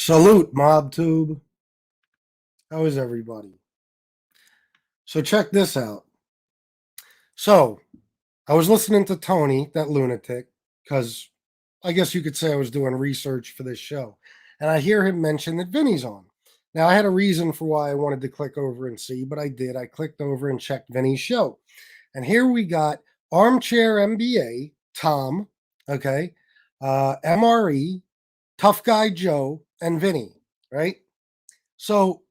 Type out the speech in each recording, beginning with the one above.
Salute, MobTube. How is everybody? So check this out. So I was listening to Tony, that lunatic, because I guess you could say I was doing research for this show. And I hear him mention that Vinny's on. Now, I had a reason for why I wanted to click over and see, but I did. I clicked over and checked Vinny's show. And here we got Armchair MBA, Tom, okay, MRE, Tough Guy Joe, and Vinny, right? So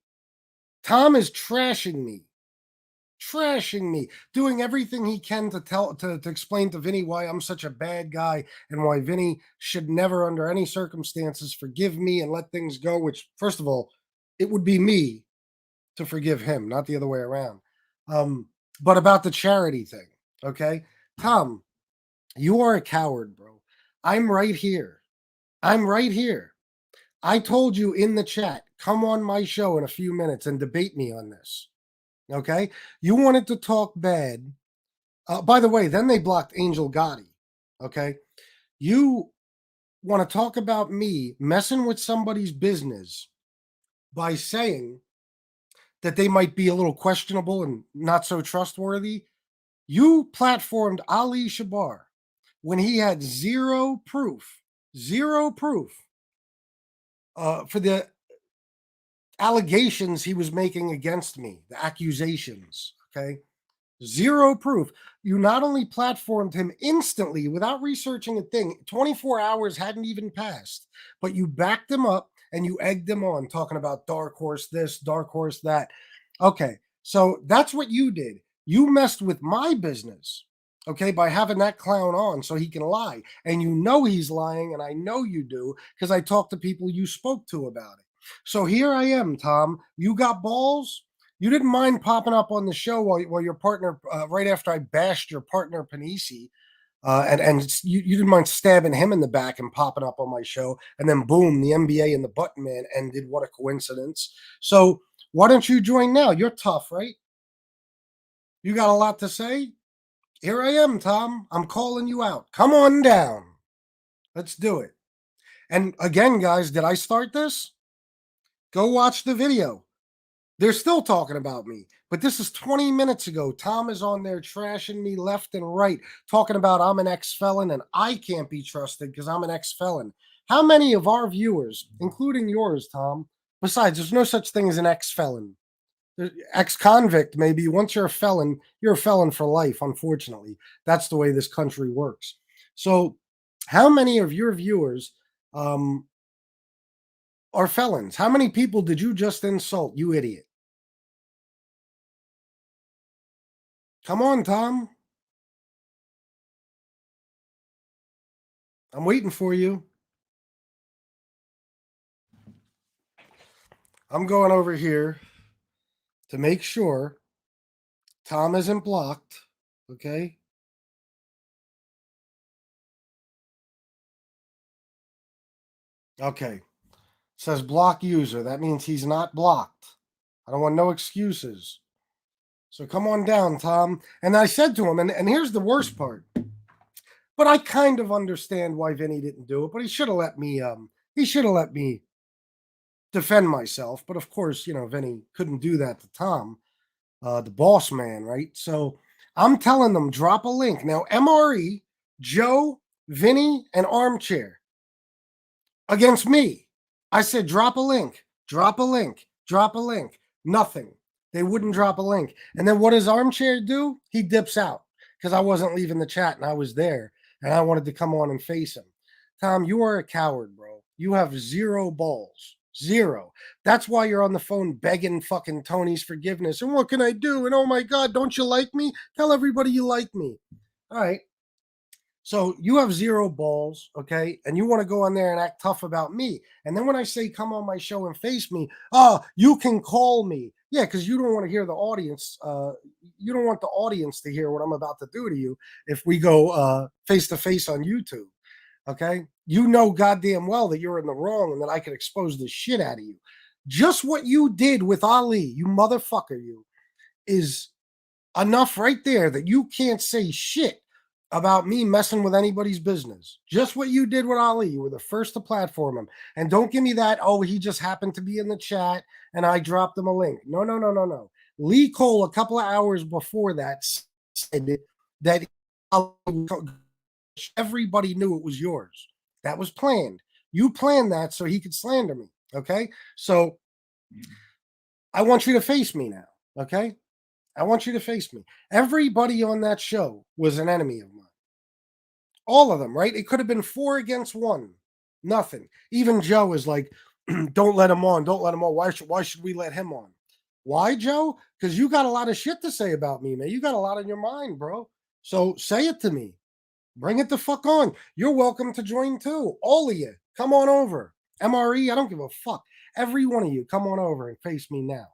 Tom is trashing me, doing everything he can to explain to Vinny why I'm such a bad guy and why Vinny should never, under any circumstances, forgive me and let things go. Which, first of all, it would be me to forgive him, not the other way around. But about the charity thing, okay, Tom, you are a coward, bro. I'm right here. I'm right here. I told you in the chat, come on my show in a few minutes and debate me on this. Okay? You wanted to talk bad. By the way, then they blocked Angel Gotti. Okay? You want to talk about me messing with somebody's business by saying that they might be a little questionable and not so trustworthy. You platformed Ali Shabar when he had zero proof for the allegations he was making against me, the accusations, okay? Zero proof. You not only platformed him instantly without researching a thing, 24 hours hadn't even passed, but you backed him up and you egged him on, talking about dark horse this, dark horse that. Okay, so that's what you did. You messed with my business, okay, by having that clown on so he can lie. And you know he's lying, and I know you do because I talked to people you spoke to about it. So here I am, Tom. You got balls? You didn't mind popping up on the show while your partner, right after I bashed your partner Panisi, and you didn't mind stabbing him in the back and popping up on my show, and then boom, the NBA and the Button Man ended. What a coincidence! So why don't you join now? You're tough, right? You got a lot to say. Here I am, Tom. I'm calling you out. Come on down. Let's do it. And again, guys, did I start this? Go watch the video. They're still talking about me, but this is 20 minutes ago. Tom is on there trashing me left and right, talking about I'm an ex-felon and I can't be trusted because I'm an ex-felon. How many of our viewers, including yours, Tom, besides, there's no such thing as an ex-felon. Ex-convict, maybe. Once you're a felon for life, unfortunately. That's the way this country works. So how many of your viewers are felons? How many people did you just insult, you idiot? Come on, Tom. I'm waiting for you. I'm going over here to make sure Tom isn't blocked. Okay. Okay. It says block user. That means he's not blocked. I don't want no excuses. So come on down, Tom. And I said to him, and here's the worst part. But I kind of understand why Vinny didn't do it, but he should have let me defend myself. But of course, Vinny couldn't do that to Tom, the boss man, right? So I'm telling them, drop a link. Now, MRE, Joe, Vinny, and Armchair against me. I said, drop a link, drop a link, drop a link. Nothing. They wouldn't drop a link. And then what does Armchair do? He dips out because I wasn't leaving the chat and I was there and I wanted to come on and face him. Tom, you are a coward, bro. You have zero balls. Zero. That's why you're on the phone begging fucking Tony's forgiveness. And what can I do? And oh my God, don't you like me? Tell everybody you like me. All right. So you have zero balls, okay? And you want to go on there and act tough about me. And then when I say come on my show and face me, you can call me. Yeah, because you don't want to hear the audience. You don't want the audience to hear what I'm about to do to you if we go face to face on YouTube. Okay? You know goddamn well that you're in the wrong and that I could expose the shit out of you. Just what you did with Ali, you motherfucker, you, is enough right there that you can't say shit about me messing with anybody's business. Just what you did with Ali. You were the first to platform him. And don't give me that, oh, he just happened to be in the chat and I dropped him a link. No, no, no, no, no. Lee Cole, a couple of hours before that, said that everybody knew it was yours. That was planned. You planned that so he could slander me. Okay. So I want you to face me now. Okay. I want you to face me. Everybody on that show was an enemy of mine. All of them, right? It could have been 4 against 1. Nothing. Even Joe is like, don't let him on. Don't let him on. Why should we let him on? Why, Joe? Because you got a lot of shit to say about me, man. You got a lot on your mind, bro. So say it to me. Bring it the fuck on. You're welcome to join too. All of you. Come on over. MRE, I don't give a fuck. Every one of you, come on over and face me now.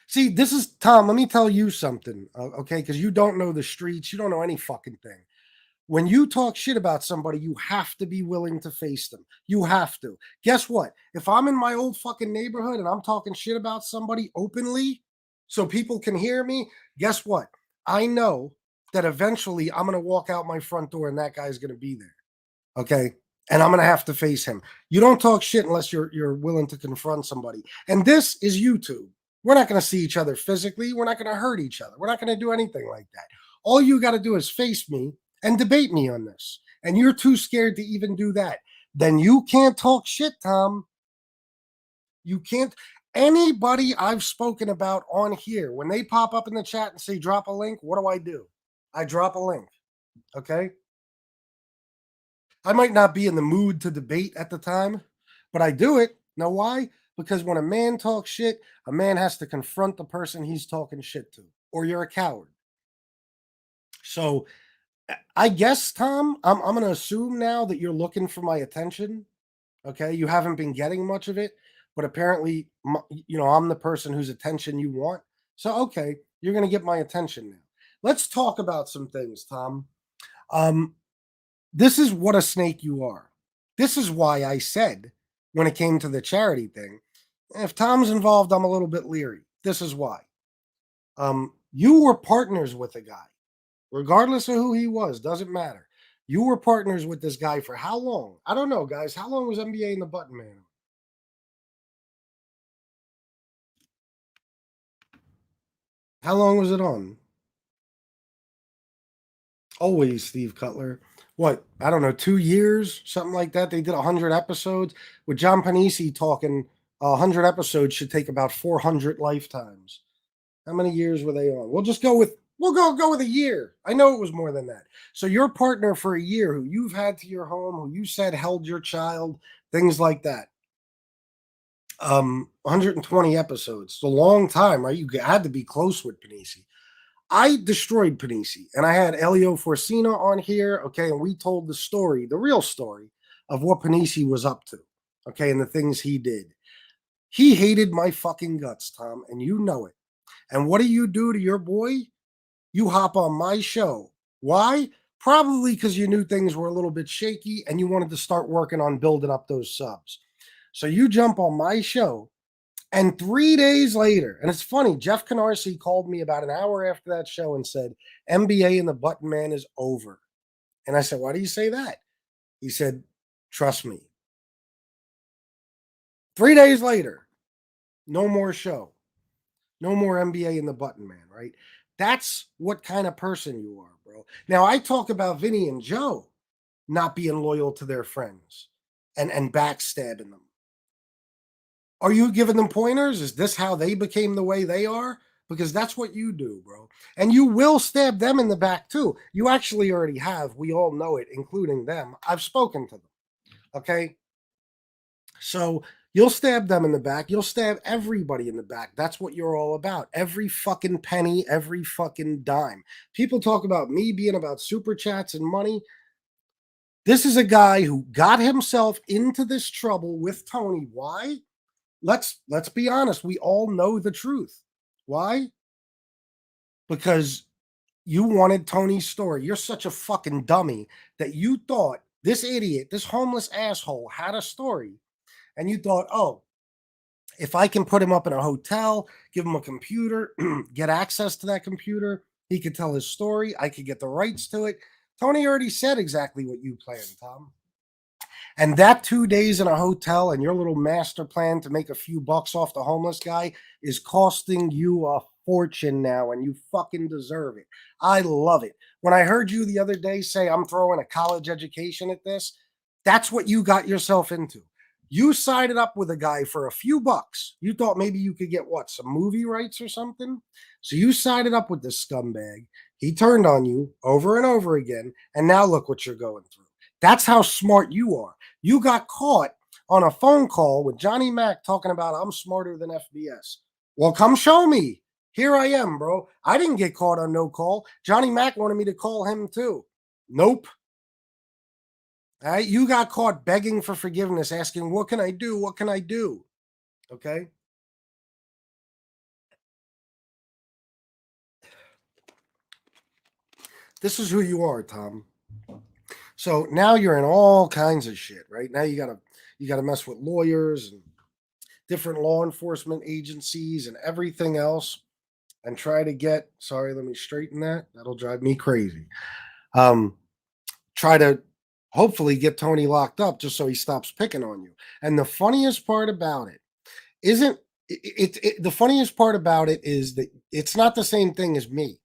See, this is Tom. Let me tell you something, okay? Because you don't know the streets. You don't know any fucking thing. When you talk shit about somebody, you have to be willing to face them. You have to. Guess what? If I'm in my old fucking neighborhood and I'm talking shit about somebody openly so people can hear me, guess what? I know that eventually I'm going to walk out my front door and that guy's going to be there. Okay? And I'm going to have to face him. You don't talk shit unless you're willing to confront somebody. And this is YouTube. We're not going to see each other physically. We're not going to hurt each other. We're not going to do anything like that. All you got to do is face me and debate me on this. And you're too scared to even do that. Then you can't talk shit, Tom. You can't. Anybody I've spoken about on here, when they pop up in the chat and say drop a link, what do? I drop a link. Okay. I might not be in the mood to debate at the time, but I do it. Know why? Because when a man talks shit, a man has to confront the person he's talking shit to, or you're a coward. So I guess, Tom, I'm going to assume now that you're looking for my attention. Okay. You haven't been getting much of it, but apparently, I'm the person whose attention you want. So, okay, you're going to get my attention now. Let's talk about some things, Tom. This is what a snake you are. This is why I said when it came to the charity thing, if Tom's involved, I'm a little bit leery. This is why. You were partners with a guy, regardless of who he was, doesn't matter. You were partners with this guy for how long? I don't know, guys. How long was NBA in the Button Man? How long was it on? Always Steve Cutler. What? I don't know, 2 years, something like that. They did 100 episodes with John Panisi talking. 100 episodes should take about 400 lifetimes. How many years were they on? We'll go with a year. I know it was more than that. So your partner for a year, who you've had to your home, who you said held your child, things like that. 120 episodes. It's a long time, right? You had to be close with Panisi. I destroyed Panisi, and I had Elio Forcina on here, okay, and we told the story, the real story of what Panisi was up to, okay, and the things he did. He hated my fucking guts, Tom, and you know it. And what do you do to your boy? You hop on my show. Why? Probably because you knew things were a little bit shaky and you wanted to start working on building up those subs. So you jump on my show, and 3 days later, and it's funny, Jeff Canarsie called me about an hour after that show and said, NBA and the Button Man is over. And I said, why do you say that? He said, trust me. 3 days later, no more show. No more NBA and the Button Man, right? That's what kind of person you are, bro. Now, I talk about Vinny and Joe not being loyal to their friends and backstabbing them. Are you giving them pointers? Is this how they became the way they are? Because that's what you do, bro. And you will stab them in the back too. You actually already have. We all know it, including them. I've spoken to them. Okay. So you'll stab them in the back. You'll stab everybody in the back. That's what you're all about. Every fucking penny, every fucking dime. People talk about me being about super chats and money. This is a guy who got himself into this trouble with Tony. Why? Let's be honest. We all know the truth. Why? Because you wanted Tony's story. You're such a fucking dummy that you thought this idiot, this homeless asshole had a story. And you thought, oh, if I can put him up in a hotel, give him a computer, get access to that computer, He could tell his story. I could get the rights to it. Tony already said exactly what you planned, Tom. And that 2 days in a hotel and your little master plan to make a few bucks off the homeless guy is costing you a fortune now, and you fucking deserve it. I love it. When I heard you the other day say, I'm throwing a college education at this, that's what you got yourself into. You sided up with a guy for a few bucks. You thought maybe you could get what, some movie rights or something? So you sided up with this scumbag. He turned on you over and over again. And now look what you're going through. That's how smart you are. You got caught on a phone call with Johnny Mac talking about I'm smarter than FBS. Well, come show me. Here I am, bro. I didn't get caught on no call. Johnny Mac wanted me to call him too. Nope. All right. You got caught begging for forgiveness, asking, what can I do? What can I do? Okay. This is who you are, Tom. So now you're in all kinds of shit, right? Now you gotta mess with lawyers and different law enforcement agencies and everything else and try to get, sorry, let me straighten that. That'll drive me crazy. Um, Try to hopefully get Tony locked up just so he stops picking on you. And the funniest part about it isn't the funniest part about it is that it's not the same thing as me.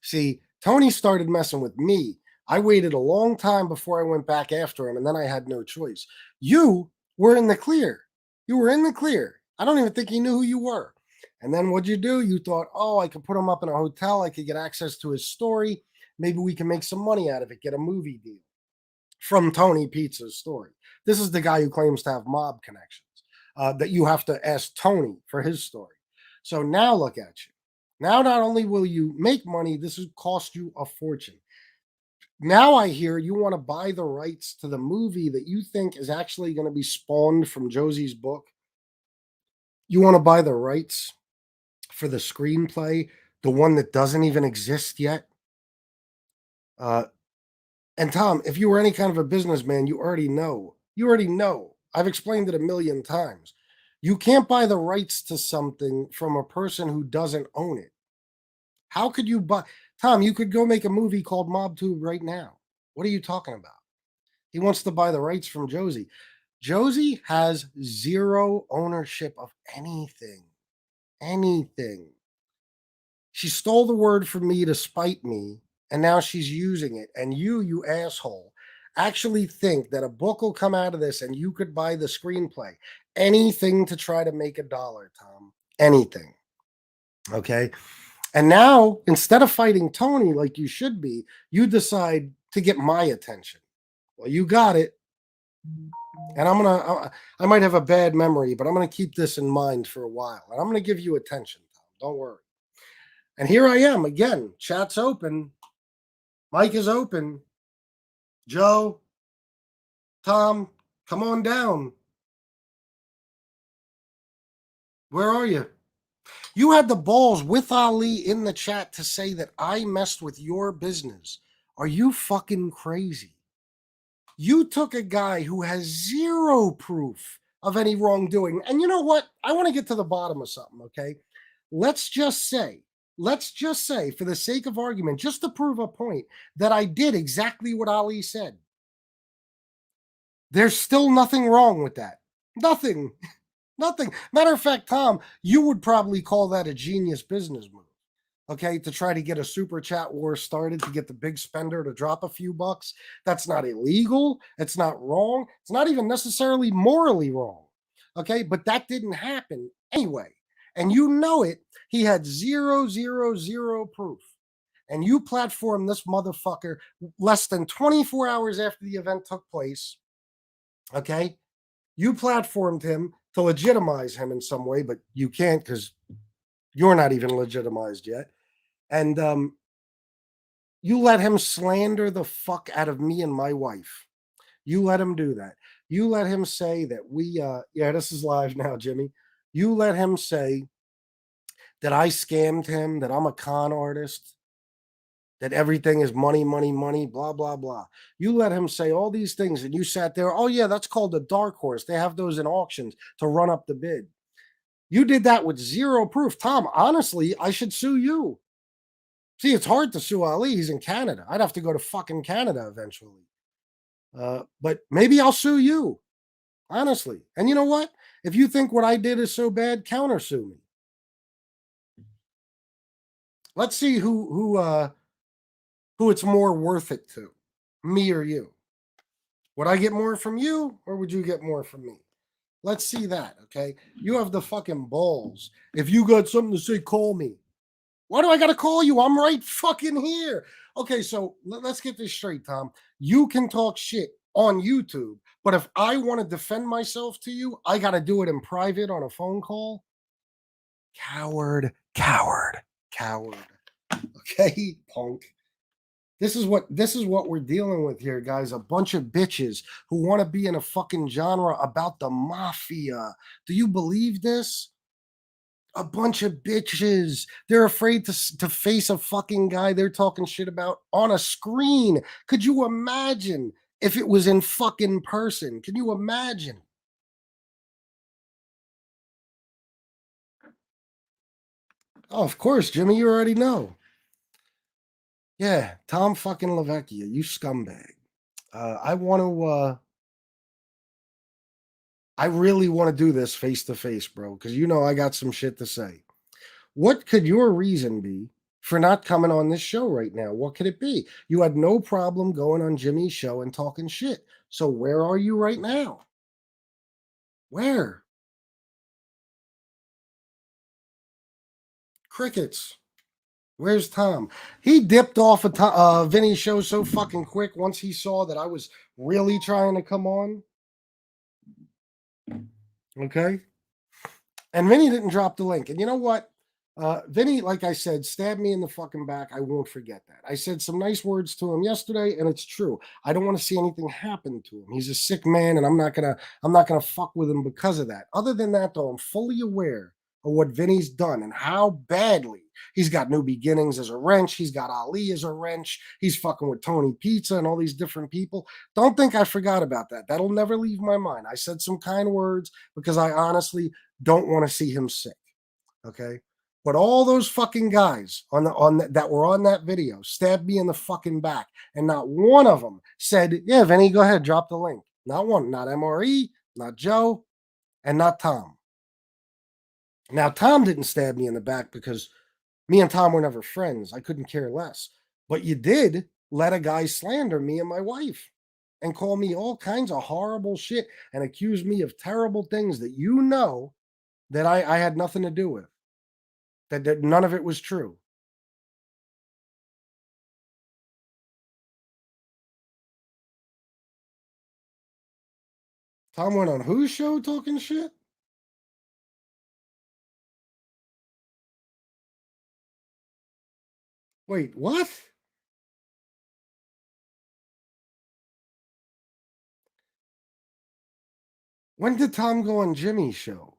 See, Tony started messing with me. I waited a long time before I went back after him, and then I had no choice. You were in the clear. You were in the clear. I don't even think he knew who you were. And then what'd you do? You thought, oh, I could put him up in a hotel. I could get access to his story. Maybe we can make some money out of it, get a movie deal from Tony Pizza's story. This is the guy who claims to have mob connections, that you have to ask Tony for his story. So now look at you. Now, not only will you make money, this will cost you a fortune. Now I hear you want to buy the rights to the movie that you think is actually going to be spawned from Josie's book. You want to buy the rights for the screenplay, the one that doesn't even exist yet. Uh, and Tom, if you were any kind of a businessman, you already know. You already know. I've explained it a million times. You can't buy the rights to something from a person who doesn't own it. How could you buy? Tom, you could go make a movie called Mob Tube right now. What are you talking about? He wants to buy the rights from Josie. Josie has zero ownership of anything. Anything. She stole the word from me to spite me, and now she's using it. And you asshole, actually think that a book will come out of this and you could buy the screenplay. Anything to try to make a dollar, Tom. Anything. Okay. And now, instead of fighting Tony like you should be, you decide to get my attention. Well, you got it. And I might have a bad memory, but I'm going to keep this in mind for a while. And I'm going to give you attention, Tom. Don't worry. And here I am again. Chat's open. Mike is open. Joe, Tom, come on down. Where are you? You had the balls with Ali in the chat to say that I messed with your business. Are you fucking crazy? You took a guy who has zero proof of any wrongdoing. And you know what? I want to get to the bottom of something, okay? Let's just say, for the sake of argument, just to prove a point, that I did exactly what Ali said. There's still nothing wrong with that. Nothing. Nothing. Matter of fact, Tom, you would probably call that a genius business move. Okay, to try to get a super chat war started to get the big spender to drop a few bucks. That's not illegal. It's not wrong. It's not even necessarily morally wrong. Okay, but that didn't happen anyway. And you know it. He had zero, zero, zero proof. And you platformed this motherfucker less than 24 hours after the event took place. Okay, you platformed him to legitimize him in some way, but you can't because you're not even legitimized yet. And you let him slander the fuck out of me and my wife. You let him do that. You let him say that yeah, this is live now, Jimmy. You let him say that I scammed him, that I'm a con artist, that everything is money, money, money, blah, blah, blah. You let him say all these things and you sat there, oh yeah, that's called a dark horse. They have those in auctions to run up the bid. You did that with zero proof. Tom, honestly, I should sue you. See, it's hard to sue Ali. He's in Canada. I'd have to go to fucking Canada eventually. But maybe I'll sue you, honestly. And you know what? If you think what I did is so bad, countersue me. Let's see who it's more worth it to, me or you. Would I get more from you, or would you get more from me? Let's see that. Okay, you have the fucking balls. If you got something to say, call me. Why do I got to call you? I'm right fucking here. Okay, so let's get this straight, Tom. You can talk shit on YouTube, but if I want to defend myself to you, I got to do it in private on a phone call. Coward, coward, coward. Okay, punk. This is what we're dealing with here, guys. A bunch of bitches who want to be in a fucking genre about the mafia. Do you believe this? A bunch of bitches. They're afraid to face a fucking guy they're talking shit about on a screen. Could you imagine if it was in fucking person? Can you imagine? Oh, of course, Jimmy, you already know. Yeah, Tom fucking Lavecchia, you scumbag. I want to I really want to do this face to face, bro, because you know I got some shit to say. What could your reason be for not coming on this show right now? What could it be? You had no problem going on Jimmy's show and talking shit. So where are you right now? Where? Crickets. Where's Tom? He dipped off of Vinny's show so fucking quick once he saw that I was really trying to come on. Okay. And Vinny didn't drop the link. And you know what? Vinny, like I said, stabbed me in the fucking back. I won't forget that. I said some nice words to him yesterday, and it's true. I don't want to see anything happen to him. He's a sick man, and I'm not gonna fuck with him because of that. Other than that, though, I'm fully aware of what Vinny's done and how badly he's got New Beginnings as a wrench. He's got Ali as a wrench. He's fucking with Tony Pizza and all these different people. Don't think I forgot about that. That'll never leave my mind. I said some kind words because I honestly don't want to see him sick. Okay. But all those fucking guys that were on that video stabbed me in the fucking back, and not one of them said, "Yeah, Vinny, go ahead, drop the link." Not one, not MRE, not Joe, and not Tom. Now Tom didn't stab me in the back because me and Tom were never friends. I couldn't care less. But you did let a guy slander me and my wife and call me all kinds of horrible shit and accuse me of terrible things that you know that I had nothing to do with. That none of it was true. Tom went on whose show talking shit? Wait, what? When did Tom go on Jimmy's show?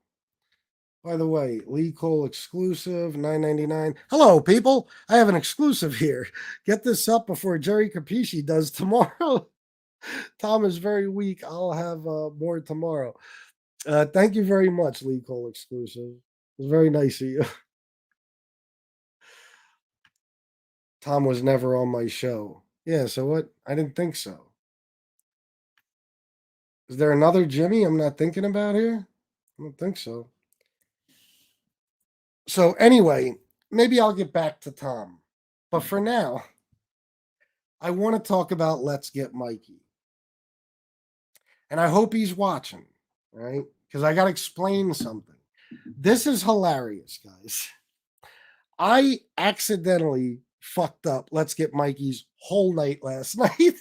By the way, Lee Cole exclusive, 9.99. Hello, people. I have an exclusive here. Get this up before Jerry Capisci does tomorrow. Tom is very weak. I'll have more tomorrow. Thank you very much, Lee Cole exclusive. It was very nice of you. Tom was never on my show. Yeah, so what? I didn't think so. Is there another Jimmy I'm not thinking about here? I don't think so. So anyway, maybe I'll get back to Tom. But for now, I want to talk about Let's Get Mikey. And I hope he's watching, right? Because I got to explain something. This is hilarious, guys. I accidentally fucked up Let's Get Mikey's whole night last night.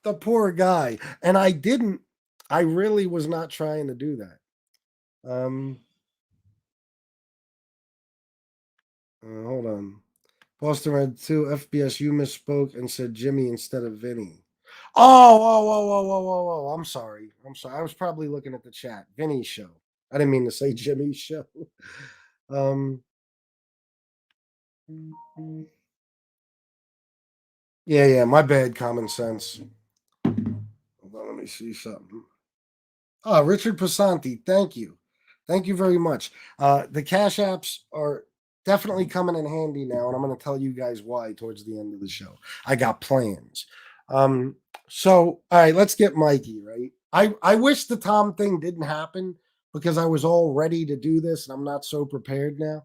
The poor guy. And I didn't, I really was not trying to do that. Hold on. Boston Red 2, FBS, you misspoke and said Jimmy instead of Vinny. Oh. I'm sorry. I was probably looking at the chat. Vinny's show. I didn't mean to say Jimmy's show. um, yeah, my bad, common sense. Hold on, let me see something. Oh, Richard Pasanti, thank you. Thank you very much. The Cash Apps are definitely coming in handy now, and I'm going to tell you guys why towards the end of the show. I got plans. Um, so all right, let's get Mikey right. I wish the Tom thing didn't happen because I was all ready to do this, and I'm not so prepared now,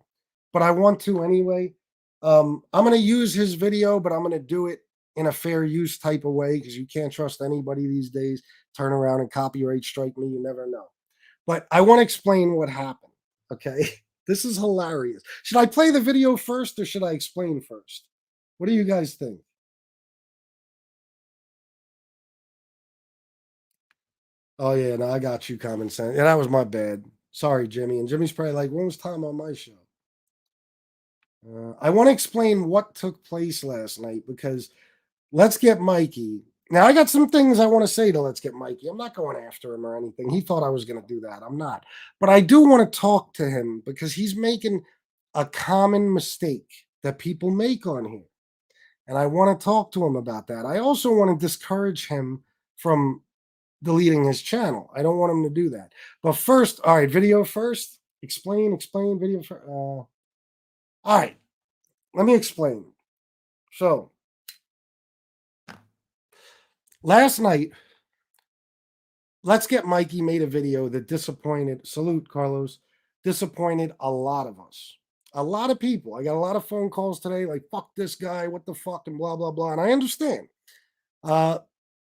but I want to anyway. I'm going to use his video, but I'm going to do it in a fair use type of way because you can't trust anybody these days. Turn around and copyright strike me, you never know. But I want to explain what happened. Okay. This is hilarious. Should I play the video first or should I explain first? What do you guys think? Oh, yeah. No, I got you, common sense. Yeah, that was my bad. Sorry, Jimmy. And Jimmy's probably like, when was Tom on my show? I want to explain what took place last night because let's get Mikey. Now, I got some things I want to say to Let's Get Mikey. I'm not going after him or anything. He thought I was going to do that. I'm not. But I do want to talk to him because he's making a common mistake that people make on here. And I want to talk to him about that. I also want to discourage him from deleting his channel. I don't want him to do that. But first, all right, video first. Explain, video first. All right, let me explain. So, last night, Let's Get Mikey made a video that disappointed, salute Carlos, disappointed a lot of us. A lot of people. I got a lot of phone calls today like, fuck this guy, what the fuck, and blah, blah, blah. And I understand. Uh,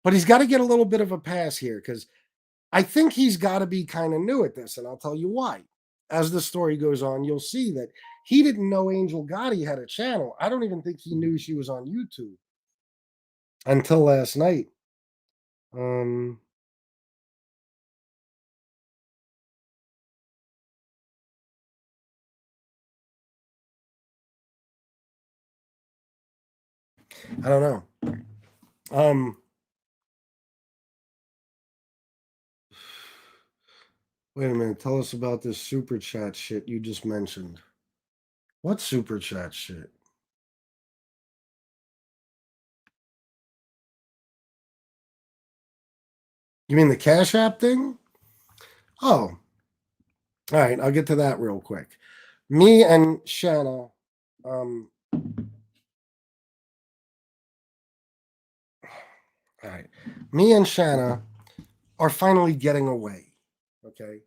but he's got to get a little bit of a pass here because I think he's got to be kind of new at this. And I'll tell you why. As the story goes on, you'll see that he didn't know Angel Gotti had a channel. I don't even think he knew she was on YouTube until last night. Um, I don't know. Um, Wait a minute. Tell us about this super chat shit you just mentioned. What super chat shit? You mean the Cash App thing? Oh, all right. I'll get to that real quick. Me and Shanna, all right. Me and Shanna are finally getting away. Okay.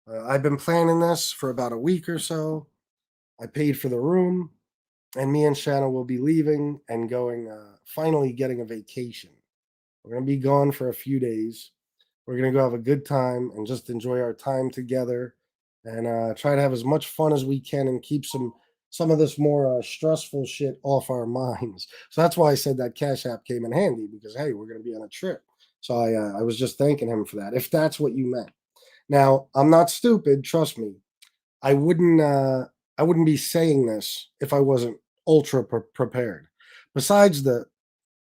I've been planning this for about a week or so. I paid for the room, and me and Shanna will be leaving and going, finally getting a vacation. We're going to be gone for a few days. We're going to go have a good time and just enjoy our time together and try to have as much fun as we can and keep some of this more stressful shit off our minds. So that's why I said that Cash App came in handy because, hey, we're going to be on a trip. So I was just thanking him for that, if that's what you meant. Now, I'm not stupid, trust me. I wouldn't I wouldn't be saying this if I wasn't ultra prepared. Besides the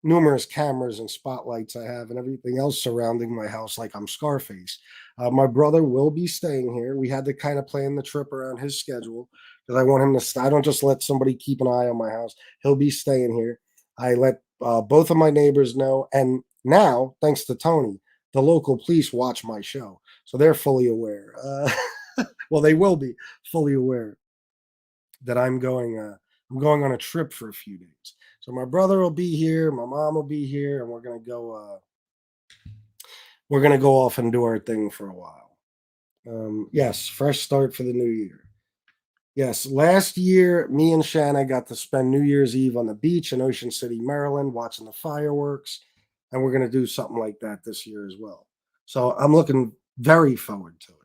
numerous cameras and spotlights I have and everything else surrounding my house like I'm Scarface. My brother will be staying here. We had to kind of plan the trip around his schedule because I want him to. I don't just let somebody keep an eye on my house. He'll be staying here. I let both of my neighbors know, and now thanks to Tony, the local police watch my show, so they're fully aware. Well, they will be fully aware that I'm going. I'm going on a trip for a few days. So my brother will be here, my mom will be here, and we're gonna go. We're gonna go off and do our thing for a while. Yes, fresh start for the new year. Yes, last year me and Shanna got to spend New Year's Eve on the beach in Ocean City, Maryland, watching the fireworks, and we're gonna do something like that this year as well. So I'm looking very forward to it.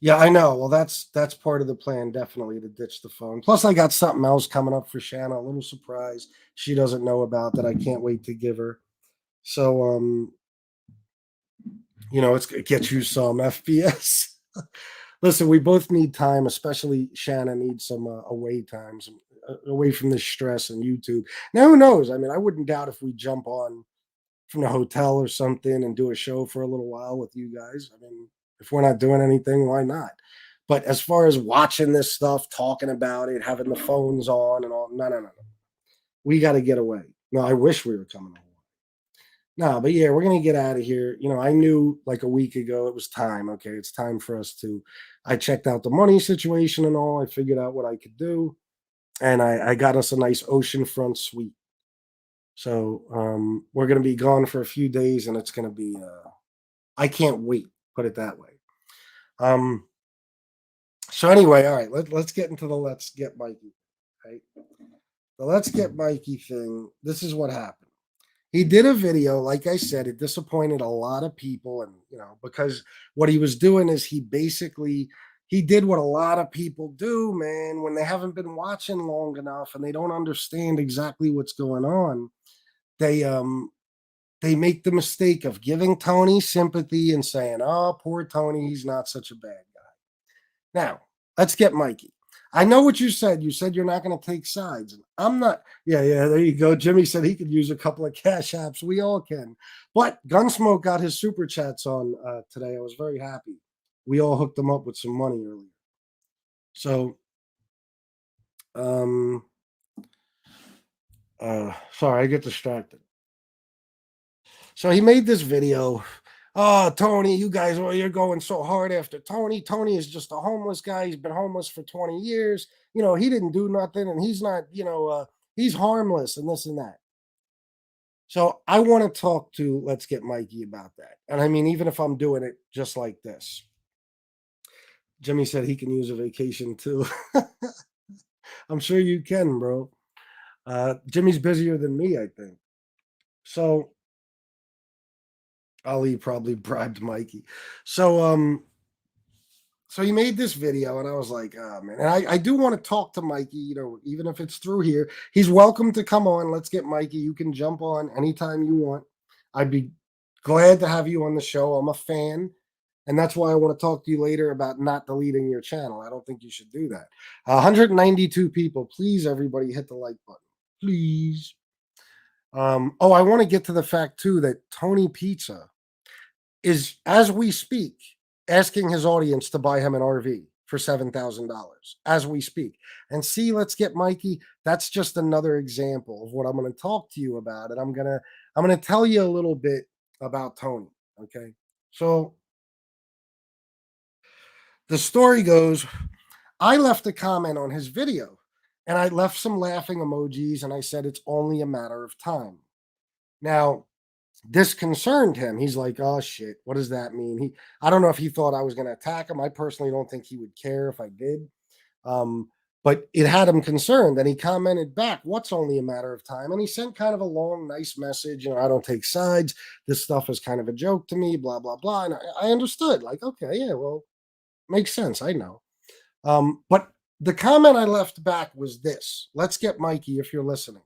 Yeah, I know. Well, that's part of the plan, definitely to ditch the phone. Plus, I got something else coming up for Shanna, a little surprise she doesn't know about that I can't wait to give her. So, it gets you some FPS. Listen, we both need time, especially Shanna needs some away time, some away from this stress and YouTube. Now, who knows? I mean, I wouldn't doubt if we jump on from the hotel or something and do a show for a little while with you guys. I mean, if we're not doing anything, why not? But as far as watching this stuff, talking about it, having the phones on and all, no, no, no, no. We got to get away. No, I wish we were coming home. No, but yeah, we're gonna get out of here. I knew like a week ago it was time. Okay, it's time for us to. I checked out the money situation and all. I figured out what I could do, and I got us a nice oceanfront suite. So we're gonna be gone for a few days, and it's gonna be. I can't wait. Put it that way. Um. So anyway, all right. Let's get into the let's get Mikey. Right. The let's get Mikey thing. This is what happened. He did a video, like I said, it disappointed a lot of people, and because what he was doing is he did what a lot of people do, man, when they haven't been watching long enough and they don't understand exactly what's going on. They make the mistake of giving Tony sympathy and saying, "Oh, poor Tony, he's not such a bad guy." Now, let's get Mikey. I know what you said. You said you're not going to take sides. I'm not. Yeah, yeah, there you go. Jimmy said he could use a couple of cash apps. We all can. But Gunsmoke got his super chats on today. I was very happy. We all hooked him up with some money earlier. So, um, sorry, I get distracted. So he made this video. Oh, Tony, you guys, you're going so hard after Tony. Tony is just a homeless guy. He's been homeless for 20 years. He didn't do nothing and he's not, he's harmless and this and that. So I want to talk to Let's Get Mikey about that. And I mean, even if I'm doing it just like this, Jimmy said he can use a vacation too. I'm sure you can, bro. Jimmy's busier than me, I think. So Ali probably bribed Mikey. So so he made this video and I was like, oh man. And I do want to talk to Mikey, even if it's through here. He's welcome to come on. Let's get Mikey. You can jump on anytime you want. I'd be glad to have you on the show. I'm a fan. And that's why I want to talk to you later about not deleting your channel. I don't think you should do that. 192 people. Please, everybody, hit the like button. Please. I want to get to the fact too that Tony Pizza is, as we speak, asking his audience to buy him an RV for $7,000 as we speak. And see, let's get Mikey. That's just another example of what I'm going to talk to you about, and I'm gonna tell you a little bit about Tony. Okay, so the story goes, I left a comment on his video, and I left some laughing emojis, and I said it's only a matter of time. Now, this concerned him. He's like, "Oh shit, what does that mean?" I don't know if he thought I was going to attack him. I personally don't think he would care if I did. Um, but it had him concerned, and he commented back, "What's only a matter of time?" And he sent kind of a long, nice message. I don't take sides. This stuff is kind of a joke to me. Blah blah blah. And I understood. Like, okay, yeah, well, makes sense. I know. But the comment I left back was this. Let's get Mikey if you're listening.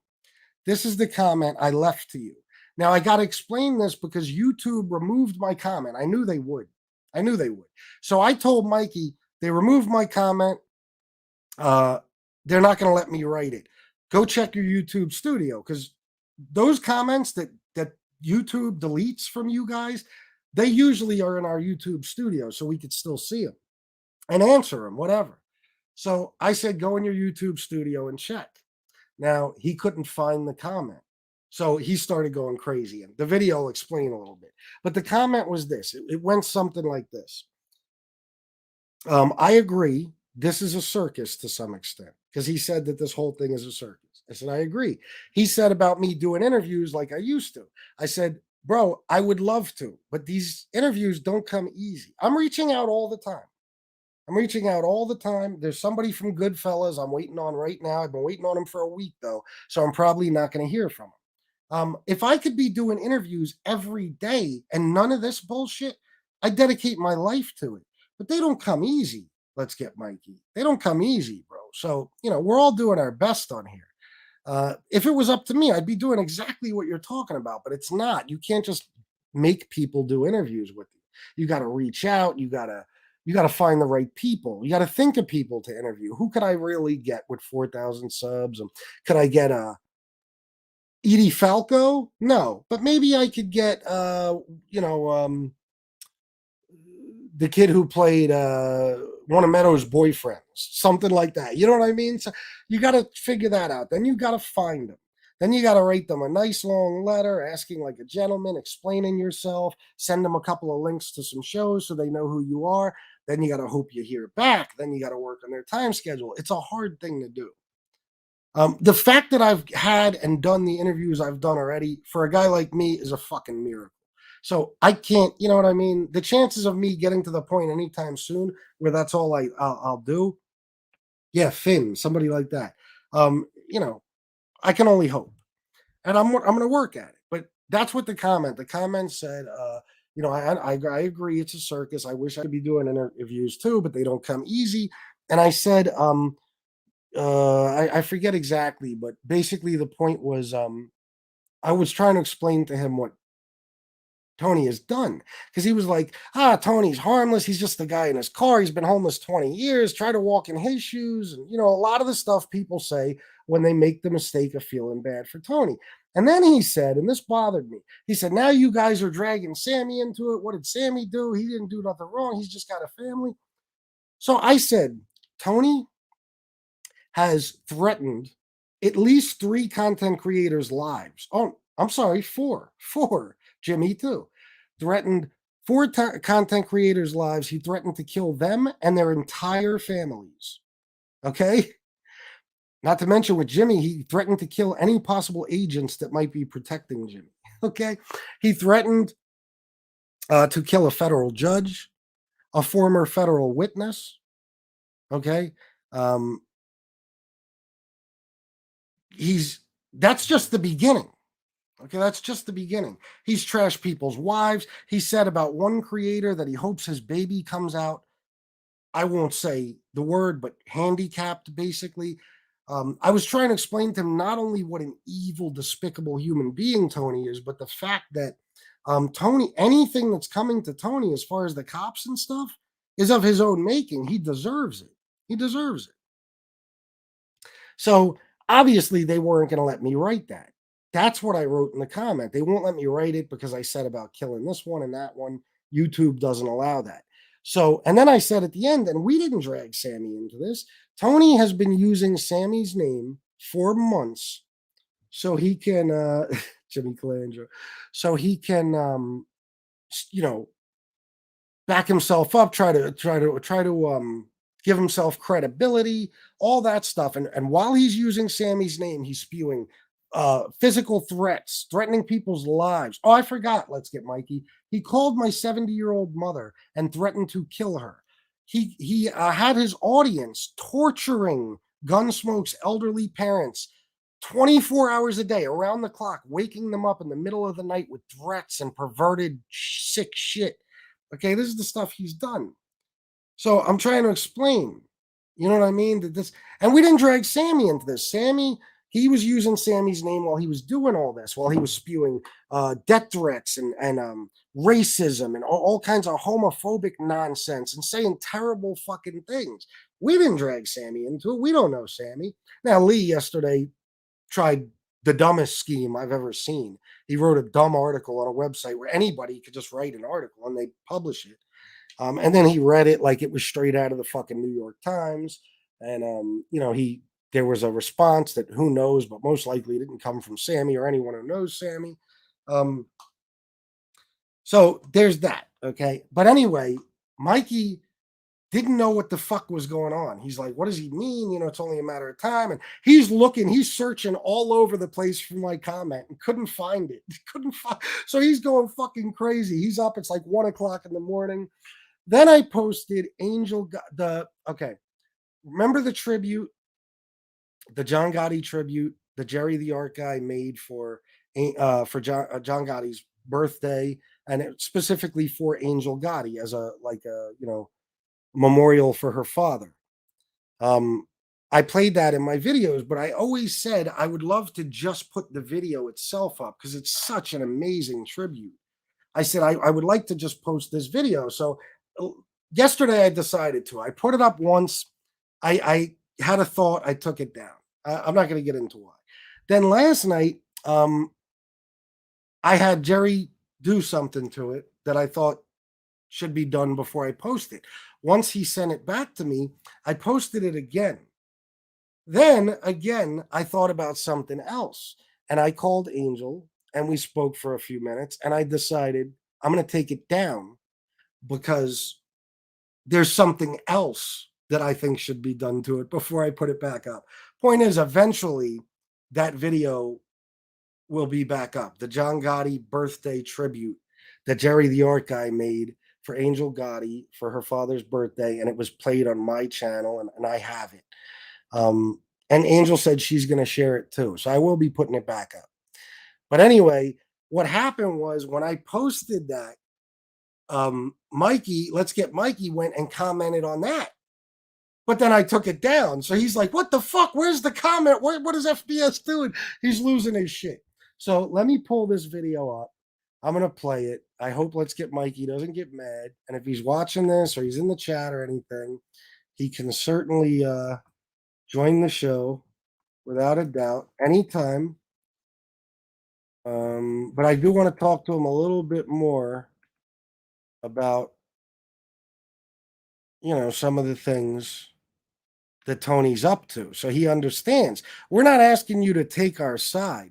This is the comment I left to you. Now, I got to explain this because YouTube removed my comment. I knew they would. I knew they would. So I told Mikey, they removed my comment. They're not going to let me write it. Go check your YouTube studio, because those comments that YouTube deletes from you guys, they usually are in our YouTube studio, so we could still see them and answer them, whatever. So I said, go in your YouTube studio and check. Now, he couldn't find the comment. So he started going crazy. And the video will explain a little bit. But the comment was this. It went something like this. I agree. This is a circus to some extent, because he said that this whole thing is a circus. I said, I agree. He said about me doing interviews like I used to. I said, bro, I would love to, but these interviews don't come easy. I'm reaching out all the time. There's somebody from Goodfellas I'm waiting on right now. I've been waiting on him for a week, though, so I'm probably not going to hear from him. If I could be doing interviews every day and none of this bullshit, I dedicate my life to it. But they don't come easy. Let's get Mikey. They don't come easy, bro. So, we're all doing our best on here. If it was up to me, I'd be doing exactly what you're talking about, but it's not. You can't just make people do interviews with you. You got to reach out. You got to find the right people. You got to think of people to interview. Who could I really get with 4,000 subs? Could I get Edie Falco? No, but maybe I could get the kid who played one of Meadows' boyfriends, something like that. You know what I mean? So you got to figure that out. Then you got to find them. Then you got to write them a nice long letter asking like a gentleman, explaining yourself, send them a couple of links to some shows so they know who you are. Then you got to hope you hear back. Then you got to work on their time schedule. It's a hard thing to do. The fact that I've had and done the interviews I've done already for a guy like me is a fucking miracle. So I can't, you know what I mean? The chances of me getting to the point anytime soon where that's all I'll do, yeah, Finn, somebody like that. You know, I can only hope, and I'm going to work at it. But that's what the comment said. You know, I agree it's a circus. I wish I could be doing interviews too, but they don't come easy. And I said, I forget exactly, but basically the point was, I was trying to explain to him what Tony has done because he was like, Tony's harmless. He's just the guy in his car. He's been homeless 20 years. Try to walk in his shoes. And, you know, a lot of the stuff people say when they make the mistake of feeling bad for Tony. And then he said, and this bothered me, he said, now you guys are dragging Sammy into it. What did Sammy do? He didn't do nothing wrong. He's just got a family. So I said, Tony has threatened at least 3 content creators' lives. Oh, I'm sorry, 4. 4. Jimmy, too. Threatened 4 content creators' lives. He threatened to kill them and their entire families. Okay? Not to mention with Jimmy, he threatened to kill any possible agents that might be protecting Jimmy. Okay? He threatened to kill a federal judge, a former federal witness. Okay? Um, that's just the beginning. Okay, that's just the beginning. He's trashed people's wives. He said about one creator that he hopes his baby comes out, I won't say the word, but handicapped, basically. I was trying to explain to him not only what an evil, despicable human being Tony is, but the fact that Tony, anything that's coming to Tony as far as the cops and stuff is of his own making. He deserves it. He deserves it. So obviously they weren't going to let me write that. That's what I wrote in the comment. They won't let me write it because I said about killing this one and that one. YouTube doesn't allow that. So, and then I said at the end, and we didn't drag Sammy into this. Tony has been using Sammy's name for months so he can, Jimmy Calandra, so he can, you know, back himself up, try to give himself credibility, all that stuff. And while he's using Sammy's name, he's spewing physical threats, threatening people's lives. Oh, I forgot. Let's get Mikey. He called my 70-year-old mother and threatened to kill her. He had his audience torturing Gunsmoke's elderly parents 24 hours a day, around the clock, waking them up in the middle of the night with threats and perverted, sick shit. Okay, this is the stuff he's done. So I'm trying to explain, you know what I mean? That this, and we didn't drag Sammy into this. Sammy, he was using Sammy's name while he was doing all this, while he was spewing death threats and racism and all kinds of homophobic nonsense and saying terrible fucking things. We didn't drag Sammy into it. We don't know Sammy. Now, Lee yesterday tried the dumbest scheme I've ever seen. He wrote a dumb article on a website where anybody could just write an article and they publish it. And then he read it like it was straight out of the fucking New York Times. And, you know, there was a response that who knows, but most likely didn't come from Sammy or anyone who knows Sammy. So there's that. Okay. But anyway, Mikey didn't know what the fuck was going on. He's like, what does he mean? You know, it's only a matter of time. And he's searching all over the place for my comment and couldn't find it. So he's going fucking crazy. He's up. It's like 1:00 in the morning. Then I posted remember the tribute, the John Gotti tribute, the Jerry the Art guy made for John Gotti's birthday, and it specifically for Angel Gotti as a memorial for her father. I played that in my videos, but I always said I would love to just put the video itself up because it's such an amazing tribute. I said I would like to just post this video. So yesterday I decided to. I put it up once. I had a thought. I took it down. I'm not going to get into why. Then last night, I had Jerry do something to it that I thought should be done before I post it. Once he sent it back to me, I posted it again. Then again, I thought about something else. And I called Angel and we spoke for a few minutes. And I decided I'm going to take it down because there's something else that I think should be done to it before I put it back up. Point is, eventually, that video will be back up. The John Gotti birthday tribute that Jerry the Art Guy made for Angel Gotti for her father's birthday, and it was played on my channel, and I have it. And Angel said she's going to share it too, so I will be putting it back up. But anyway, what happened was when I posted that, Mikey, let's get Mikey, went and commented on that. But then I took it down. So he's like, what the fuck? Where's the comment? What is FBS doing? He's losing his shit. So let me pull this video up. I'm going to play it. I hope Let's Get Mikey doesn't get mad. And if he's watching this or he's in the chat or anything, he can certainly join the show without a doubt anytime. But I do want to talk to him a little bit more about, some of the things that Tony's up to. So he understands. We're not asking you to take our side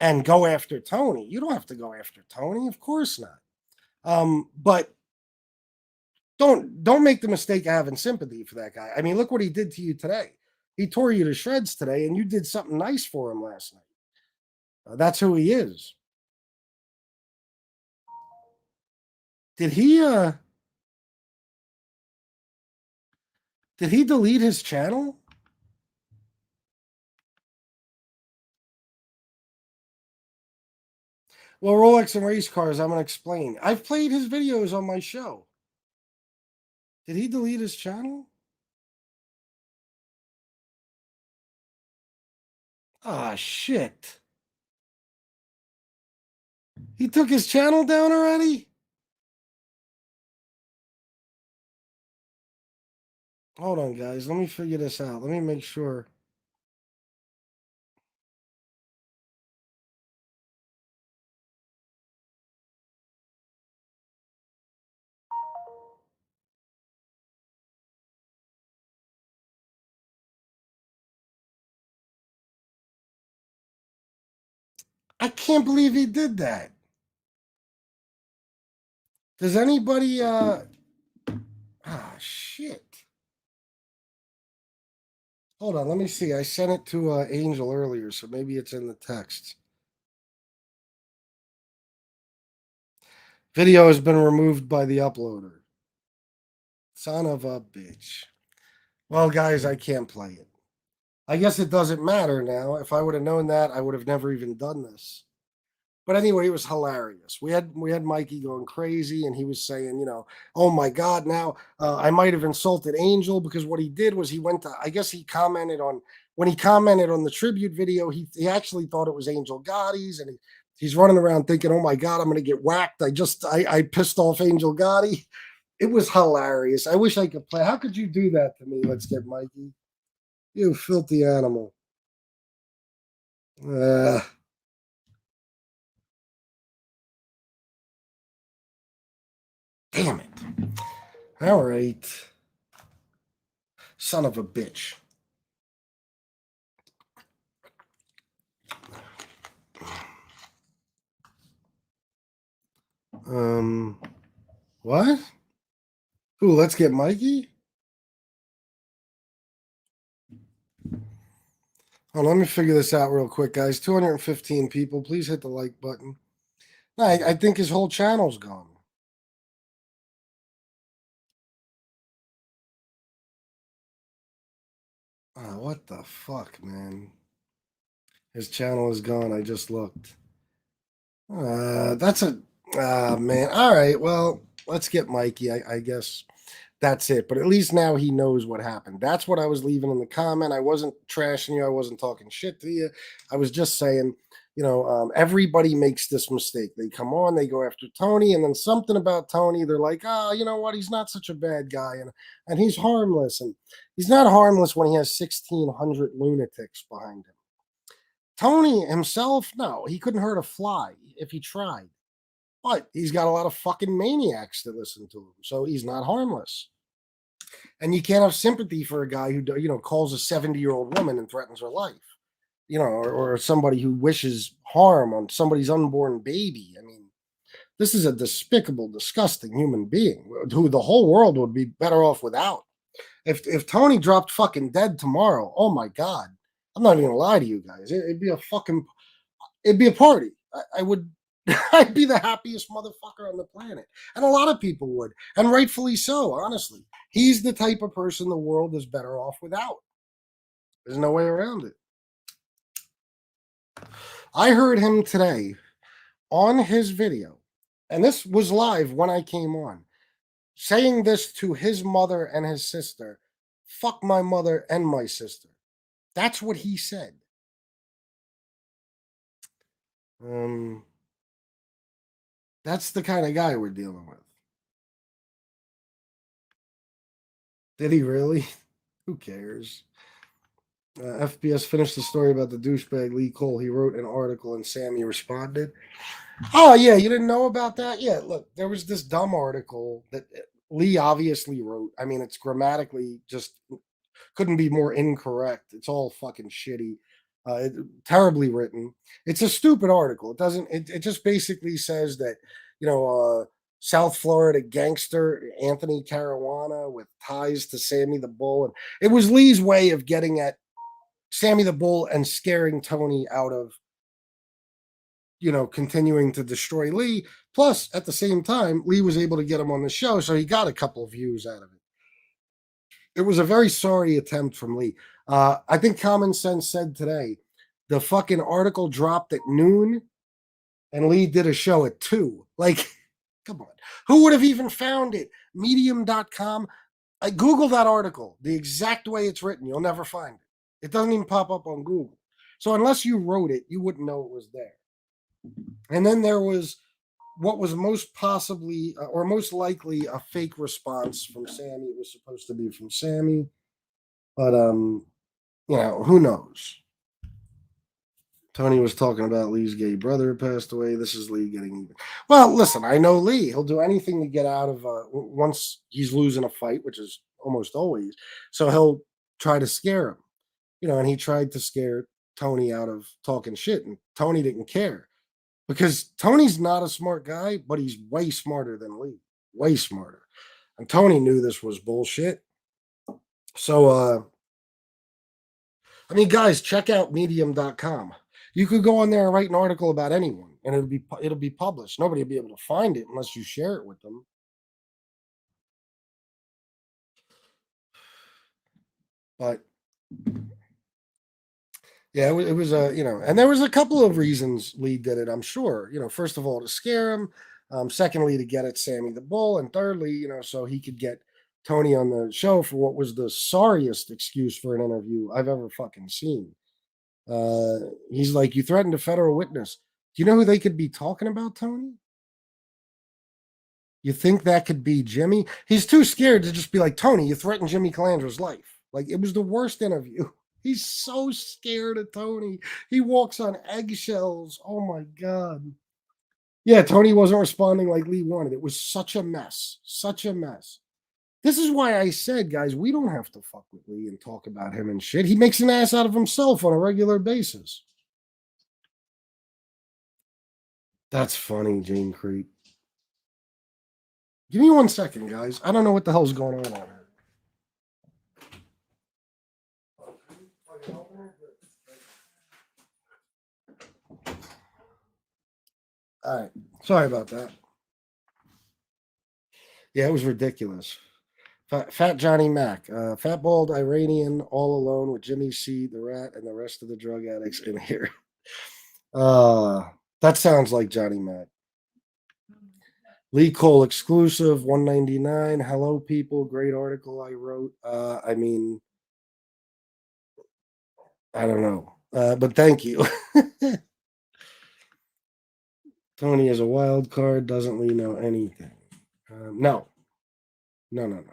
and go after Tony. You don't have to go after Tony, of course not. But don't make the mistake of having sympathy for that guy. I mean, look what he did to you today. He tore you to shreds today, and you did something nice for him last night. That's who he is. Did he delete his channel? Well, Rolex and race cars, I'm going to explain. I've played his videos on my show. Did he delete his channel? Ah, shit. He took his channel down already? Hold on, guys. Let me figure this out. Let me make sure. I can't believe he did that. Does anybody shit. Hold on, let me see. I sent it to Angel earlier, so maybe it's in the text. Video has been removed by the uploader. Son of a bitch. Well, guys, I can't play it. I guess it doesn't matter now. If I would have known that, I would have never even done this. But anyway, it was hilarious. We had Mikey going crazy, and he was saying, oh my God, now I might have insulted Angel because what he did was he went to, I guess he commented on, when he commented on the tribute video, he actually thought it was Angel Gotti's, and he's running around thinking, oh my God, I'm going to get whacked. I pissed off Angel Gotti. It was hilarious. I wish I could play. How could you do that to me? Let's Get Mikey. You filthy animal. Damn it. All right. Son of a bitch. What? Ooh, Let's Get Mikey? Oh, let me figure this out real quick, guys. 215 people. Please hit the like button. No, I think his whole channel's gone. Oh, what the fuck, man? His channel is gone. I just looked. That's a man. All right. Well, Let's Get Mikey. I guess that's it. But at least now he knows what happened. That's what I was leaving in the comment. I wasn't trashing you. I wasn't talking shit to you. I was just saying, everybody makes this mistake. They come on, they go after Tony, and then something about Tony, they're like, oh, you know what? He's not such a bad guy, and he's harmless. And he's not harmless when he has 1,600 lunatics behind him. Tony himself, no, he couldn't hurt a fly if he tried. But he's got a lot of fucking maniacs that listen to him, so he's not harmless. And you can't have sympathy for a guy who calls a 70-year-old woman and threatens her life. or somebody who wishes harm on somebody's unborn baby. I mean, this is a despicable, disgusting human being who the whole world would be better off without. If Tony dropped fucking dead tomorrow, oh my god, I'm not even gonna lie to you guys. It'd be a party. I would. I'd be the happiest motherfucker on the planet, and a lot of people would, and rightfully so. Honestly, he's the type of person the world is better off without. There's no way around it. I heard him today on his video, and this was live when I came on, saying this to his mother and his sister. Fuck my mother and my sister. That's what he said. Um, that's the kind of guy we're dealing with. Did he really? Who cares? FBS finished the story about the douchebag Lee Cole. He wrote an article and Sammy responded. Oh, yeah, you didn't know about that? Yeah, look, there was this dumb article that Lee obviously wrote. I mean, it's grammatically just couldn't be more incorrect. It's all fucking shitty. Terribly written. It's a stupid article. It doesn't, it just basically says that, you know, South Florida gangster Anthony Caruana with ties to Sammy the Bull. And it was Lee's way of getting at Sammy the Bull and scaring Tony out of, continuing to destroy Lee. Plus, at the same time, Lee was able to get him on the show, so he got a couple of views out of it. It was a very sorry attempt from Lee. I think Common Sense said today the fucking article dropped at noon and Lee did a show at 2. Like, come on. Who would have even found it? Medium.com. I Google that article the exact way it's written. You'll never find it. It doesn't even pop up on Google. So unless you wrote it, you wouldn't know it was there. And then there was what was most possibly or most likely a fake response from Sammy. It was supposed to be from Sammy, but who knows? Tony was talking about Lee's gay brother passed away. This is Lee getting even. Well, listen, I know Lee. He'll do anything to get out of once he's losing a fight, which is almost always. So he'll try to scare him, and he tried to scare Tony out of talking shit, and Tony didn't care. Because Tony's not a smart guy, but he's way smarter than Lee. Way smarter. And Tony knew this was bullshit. So, I mean, guys, check out medium.com. You could go on there and write an article about anyone, and it'll be published. Nobody will be able to find it unless you share it with them. But yeah, it was and there was a couple of reasons Lee did it. I'm sure. First of all, to scare him. Secondly, to get at Sammy the Bull, and thirdly, so he could get Tony on the show for what was the sorriest excuse for an interview I've ever fucking seen. He's like, you threatened a federal witness. Do you know who they could be talking about, Tony? You think that could be Jimmy? He's too scared to just be like, Tony, you threatened Jimmy Calandra's life. Like, it was the worst interview. He's so scared of Tony. He walks on eggshells. Oh my God. Yeah, Tony wasn't responding like Lee wanted. It was such a mess. Such a mess. This is why I said, guys, we don't have to fuck with Lee and talk about him and shit. He makes an ass out of himself on a regular basis. That's funny, Jane Creek. Give me 1 second, guys. I don't know what the hell's going on here. All right. Sorry about that. Yeah, it was ridiculous. Fat Johnny Mac, fat bald Iranian, all alone with Jimmy C, the rat, and the rest of the drug addicts in here. That sounds like Johnny Mac. Lee Cole exclusive, 199. Hello, people. Great article I wrote. I mean, I don't know, but thank you. Tony is a wild card. Doesn't Lee know anything? No, no, no, no.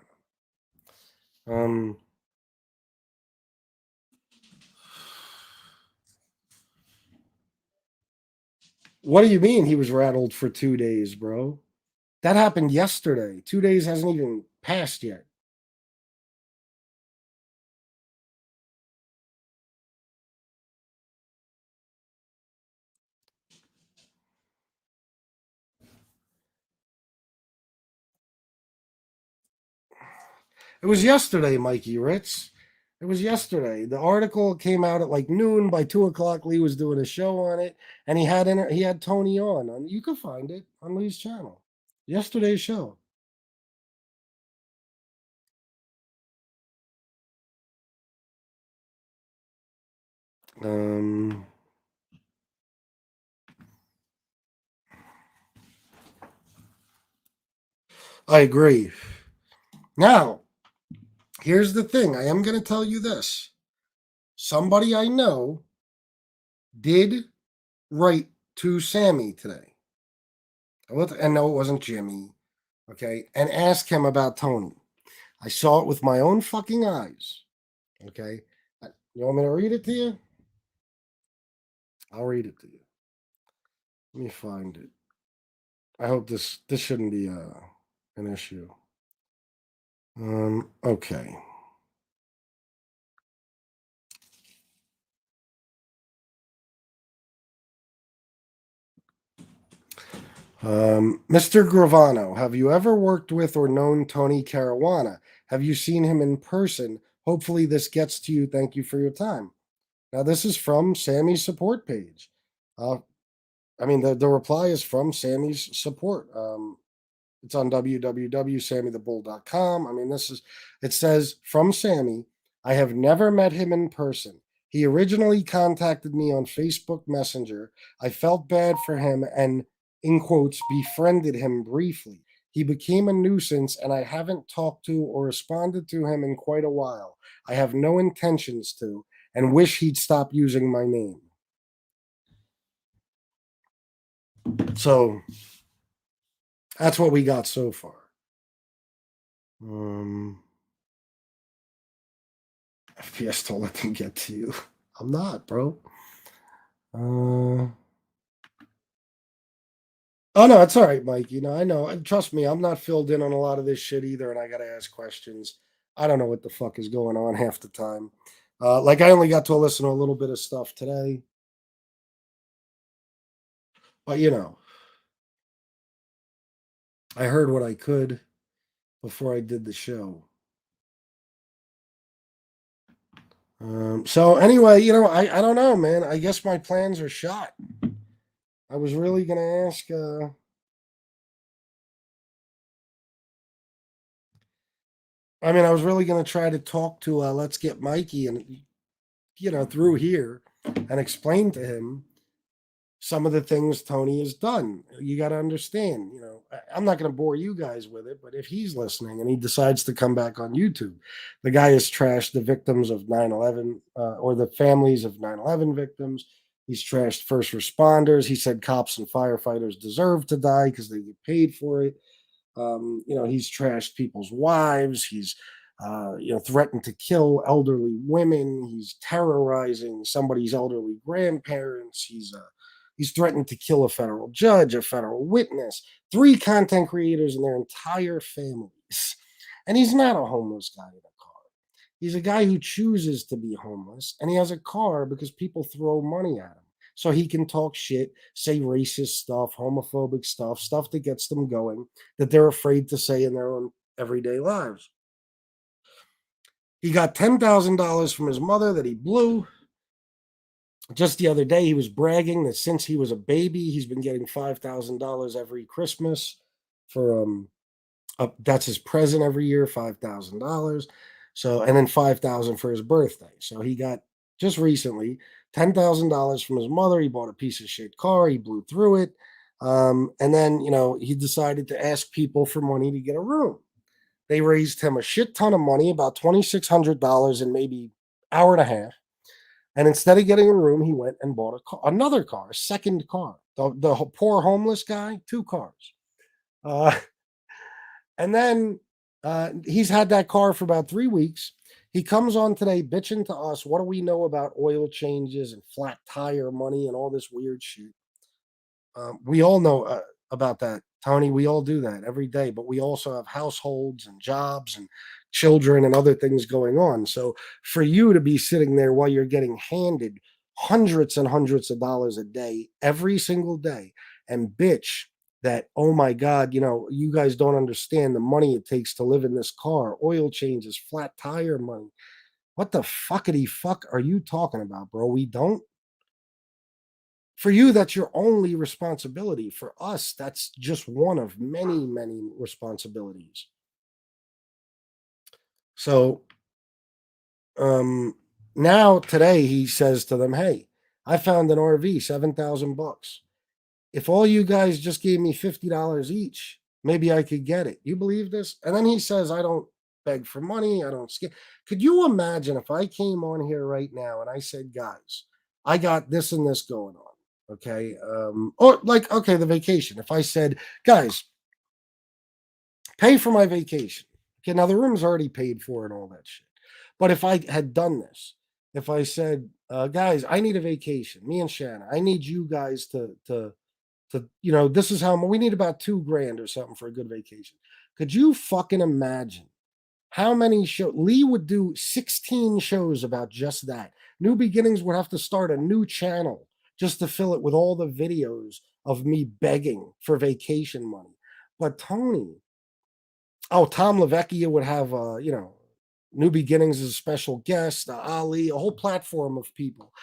What do you mean he was rattled for 2 days, bro? That happened yesterday. 2 days hasn't even passed yet. It was yesterday, Mikey Ritz. It was yesterday. The article came out at like noon. By 2 o'clock, Lee was doing a show on it, and he had Tony on. You can find it on Lee's channel. Yesterday's show. Um, I agree. Now, here's the thing. I am going to tell you this. Somebody I know did write to Sammy today. And no, it wasn't Jimmy. Okay. And ask him about Tony. I saw it with my own fucking eyes. Okay. You want me to read it to you? I'll read it to you. Let me find it. I hope this shouldn't be an issue. Okay. Mr. Gravano, have you ever worked with or known Tony Caruana? Have you seen him in person? Hopefully, this gets to you. Thank you for your time. Now, this is from Sammy's support page. Uh, the reply is from Sammy's support. It's on www.sammythebull.com. It says from Sammy, I have never met him in person. He originally contacted me on Facebook Messenger. I felt bad for him and, in quotes, befriended him briefly. He became a nuisance and I haven't talked to or responded to him in quite a while. I have no intentions to and wish he'd stop using my name. So that's what we got so far. FPS don't let them get to you. I'm not, bro. Oh no, it's all right, Mike. I know. And trust me, I'm not filled in on a lot of this shit either, and I gotta ask questions. I don't know what the fuck is going on half the time. Like I only got to listen to a little bit of stuff today, but I heard what I could before I did the show. So anyway, I don't know, man. I guess my plans are shot. I was really gonna ask. I was really gonna try to talk to Let's Get Mikey and through here and explain to him some of the things Tony has done. You got to understand, I'm not going to bore you guys with it, but if he's listening and he decides to come back on YouTube, the guy has trashed the victims of 9/11 or the families of 9/11 victims. He's trashed first responders. He said cops and firefighters deserve to die because they get paid for it. He's trashed people's wives. He's threatened to kill elderly women. He's terrorizing somebody's elderly grandparents. He's threatened to kill a federal judge, a federal witness, 3 content creators and their entire families. And he's not a homeless guy in a car. He's a guy who chooses to be homeless, and he has a car because people throw money at him. So he can talk shit, say racist stuff, homophobic stuff that gets them going, that they're afraid to say in their own everyday lives. He got $10,000 from his mother that he blew. Just the other day, he was bragging that since he was a baby, he's been getting $5,000 every Christmas for that's his present every year, $5,000. So, and then 5,000 for his birthday. So he got just recently $10,000 from his mother. He bought a piece of shit car. He blew through it. And then, he decided to ask people for money to get a room. They raised him a shit ton of money, about $2,600 in maybe hour and a half. And instead of getting a room, he went and bought another car, a second car. The poor homeless guy, 2 cars. And then he's had that car for about 3 weeks. He comes on today bitching to us. What do we know about oil changes and flat tire money and all this weird shit? We all know about that, Tony. We all do that every day, but we also have households and jobs and children and other things going on. So for you to be sitting there while you're getting handed hundreds and hundreds of dollars a day, every single day, and bitch that, oh my God, you guys don't understand the money it takes to live in this car, oil changes, flat tire money. What the fuckity fuck are you talking about, bro? We don't. For you, that's your only responsibility. For us, that's just one of many, many responsibilities. So, um, now today he says to them, "Hey, I found an RV, $7,000 bucks. If all you guys just gave me $50 each, maybe I could get it." You believe this? And then he says, "I don't beg for money. I don't skip." Could you imagine if I came on here right now and I said, "Guys, I got this and this going on." Okay. Or like, okay, the vacation. If I said, "Guys, pay for my vacation." Okay, now the room's already paid for and all that shit. But if I had done this, if I said, "Guys, I need a vacation, me and Shanna, I need you guys to this is how we need about 2 grand or something for a good vacation." Could you fucking imagine how many shows Lee would do? 16 shows about just that. New Beginnings would have to start a new channel just to fill it with all the videos of me begging for vacation money. But Tony, oh, Tom Lavecchia would have, New Beginnings as a special guest, Ali, a whole platform of people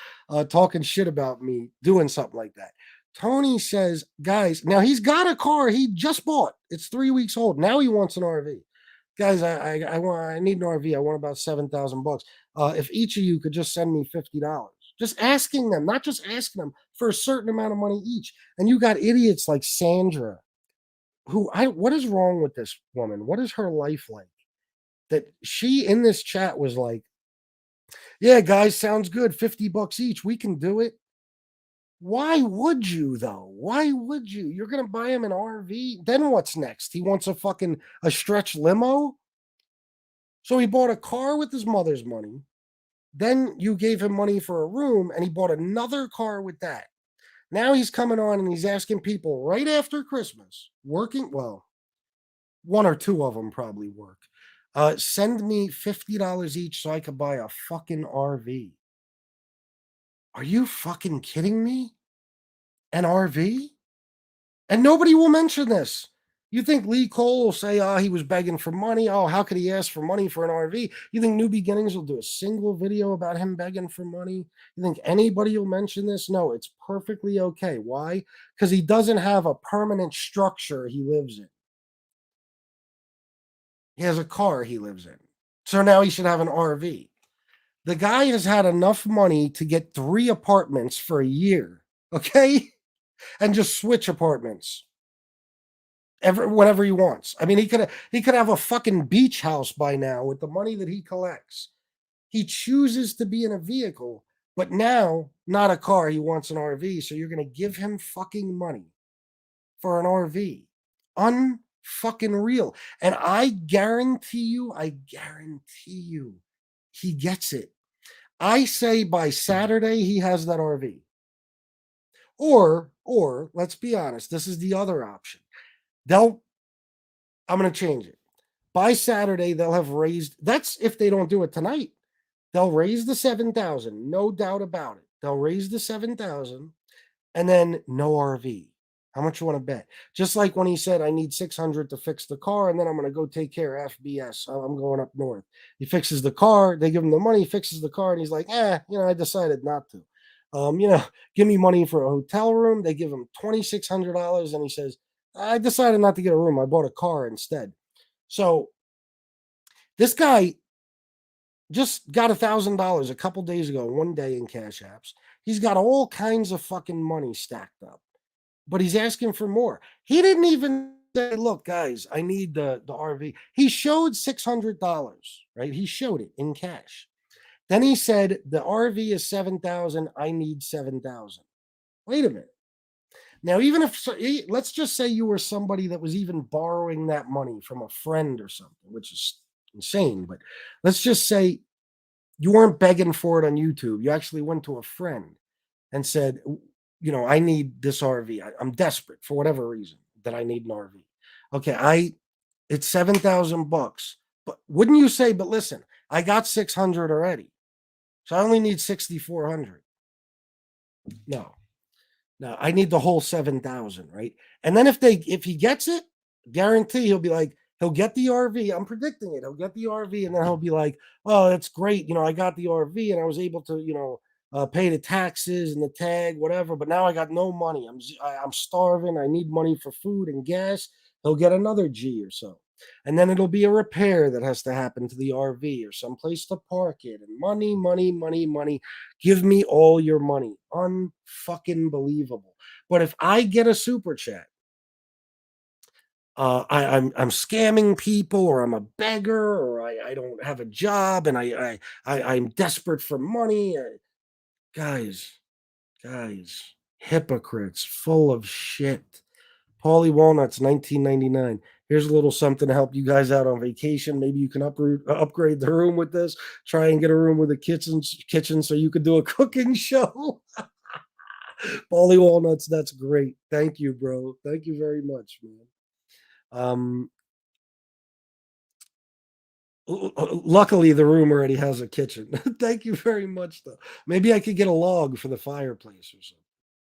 talking shit about me doing something like that. Tony says, "Guys, now he's got a car he just bought. It's 3 weeks old. Now he wants an RV. Guys, I need an RV. I want about $7,000 bucks. If each of you could just send me $50." Just asking them, not just asking them for a certain amount of money each. And you got idiots like Sandra, what is wrong with this woman? What is her life like? That she in this chat was like, "Yeah, guys, sounds good. $50 each. We can do it." Why would you though? Why would you? You're gonna buy him an RV. Then what's next? He wants a stretch limo. So he bought a car with his mother's money. Then you gave him money for a room, and he bought another car with that. Now he's coming on and he's asking people right after Christmas, working well, one or two of them probably work. Send me $50 each so I could buy a fucking RV. Are you fucking kidding me? An RV? And nobody will mention this. You think Lee Cole will say, "Oh, he was begging for money. Oh, how could he ask for money for an RV?" You think New Beginnings will do a single video about him begging for money? You think anybody will mention this? No, it's perfectly okay. Why? Because he doesn't have a permanent structure he lives in. He has a car he lives in. So now he should have an RV. The guy has had enough money to get 3 apartments for a year, okay? And just switch apartments whenever he wants. I mean, he could have a fucking beach house by now with the money that he collects. He chooses to be in a vehicle, but now not a car. He wants an RV. So you're gonna give him fucking money for an RV. Unfucking real. And I guarantee you, he gets it. I say by Saturday he has that RV. Or let's be honest, this is the other option. They'll I'm going to change it. By Saturday they'll have raised, that's if they don't do it tonight. They'll raise the 7,000, no doubt about it. They'll raise the 7,000 and then no RV. How much you want to bet? Just like when he said, "I need 600 to fix the car, and then I'm going to go take care of FBS. I'm going up north." He fixes the car. They give him the money. He fixes the car, and he's like, I decided not to. Give me money for a hotel room. They give him $2,600, and he says, "I decided not to get a room. I bought a car instead." So this guy just got $1,000 a couple days ago, one day in Cash Apps. He's got all kinds of fucking money stacked up, but he's asking for more. He didn't even say, "Look, guys, I need the RV." He showed $600, right? He showed it in cash. Then he said, "The RV is 7,000. I need 7,000." Wait a minute. Now, even if let's just say you were somebody that was even borrowing that money from a friend or something, which is insane, but let's just say you weren't begging for it on YouTube. You actually went to a friend and said, "I need this RV. I'm desperate for whatever reason that I need an RV." Okay, it's 7,000 bucks. But wouldn't you say, "But listen, I got 600 already. So I only need 6,400." No. No, I need the whole 7,000, right? And then if he gets it, guarantee he'll be like, he'll get the RV. I'm predicting it. He'll get the RV, and then he'll be like, "Oh, that's great. I got the RV, and I was able to, pay the taxes and the tag, whatever. But now I got no money. I'm starving. I need money for food and gas." He'll get another G or so, and then it'll be a repair that has to happen to the RV or some place to park it, and money, money, money, money. Give me all your money. Unfucking believable. But if I get a super chat, I'm scamming people, or I'm a beggar, or I don't have a job, and I'm desperate for money. Guys, guys, hypocrites, full of shit. Paulie Walnuts, 1999. Here's a little something to help you guys out on vacation. Maybe you can upgrade the room with this. Try and get a room with a kitchen so you could do a cooking show. Paulie Walnuts, that's great. Thank you, bro. Thank you very much, man. Um, Luckily, the room already has a kitchen. Thank you very much, though. Maybe I could get a log for the fireplace or something.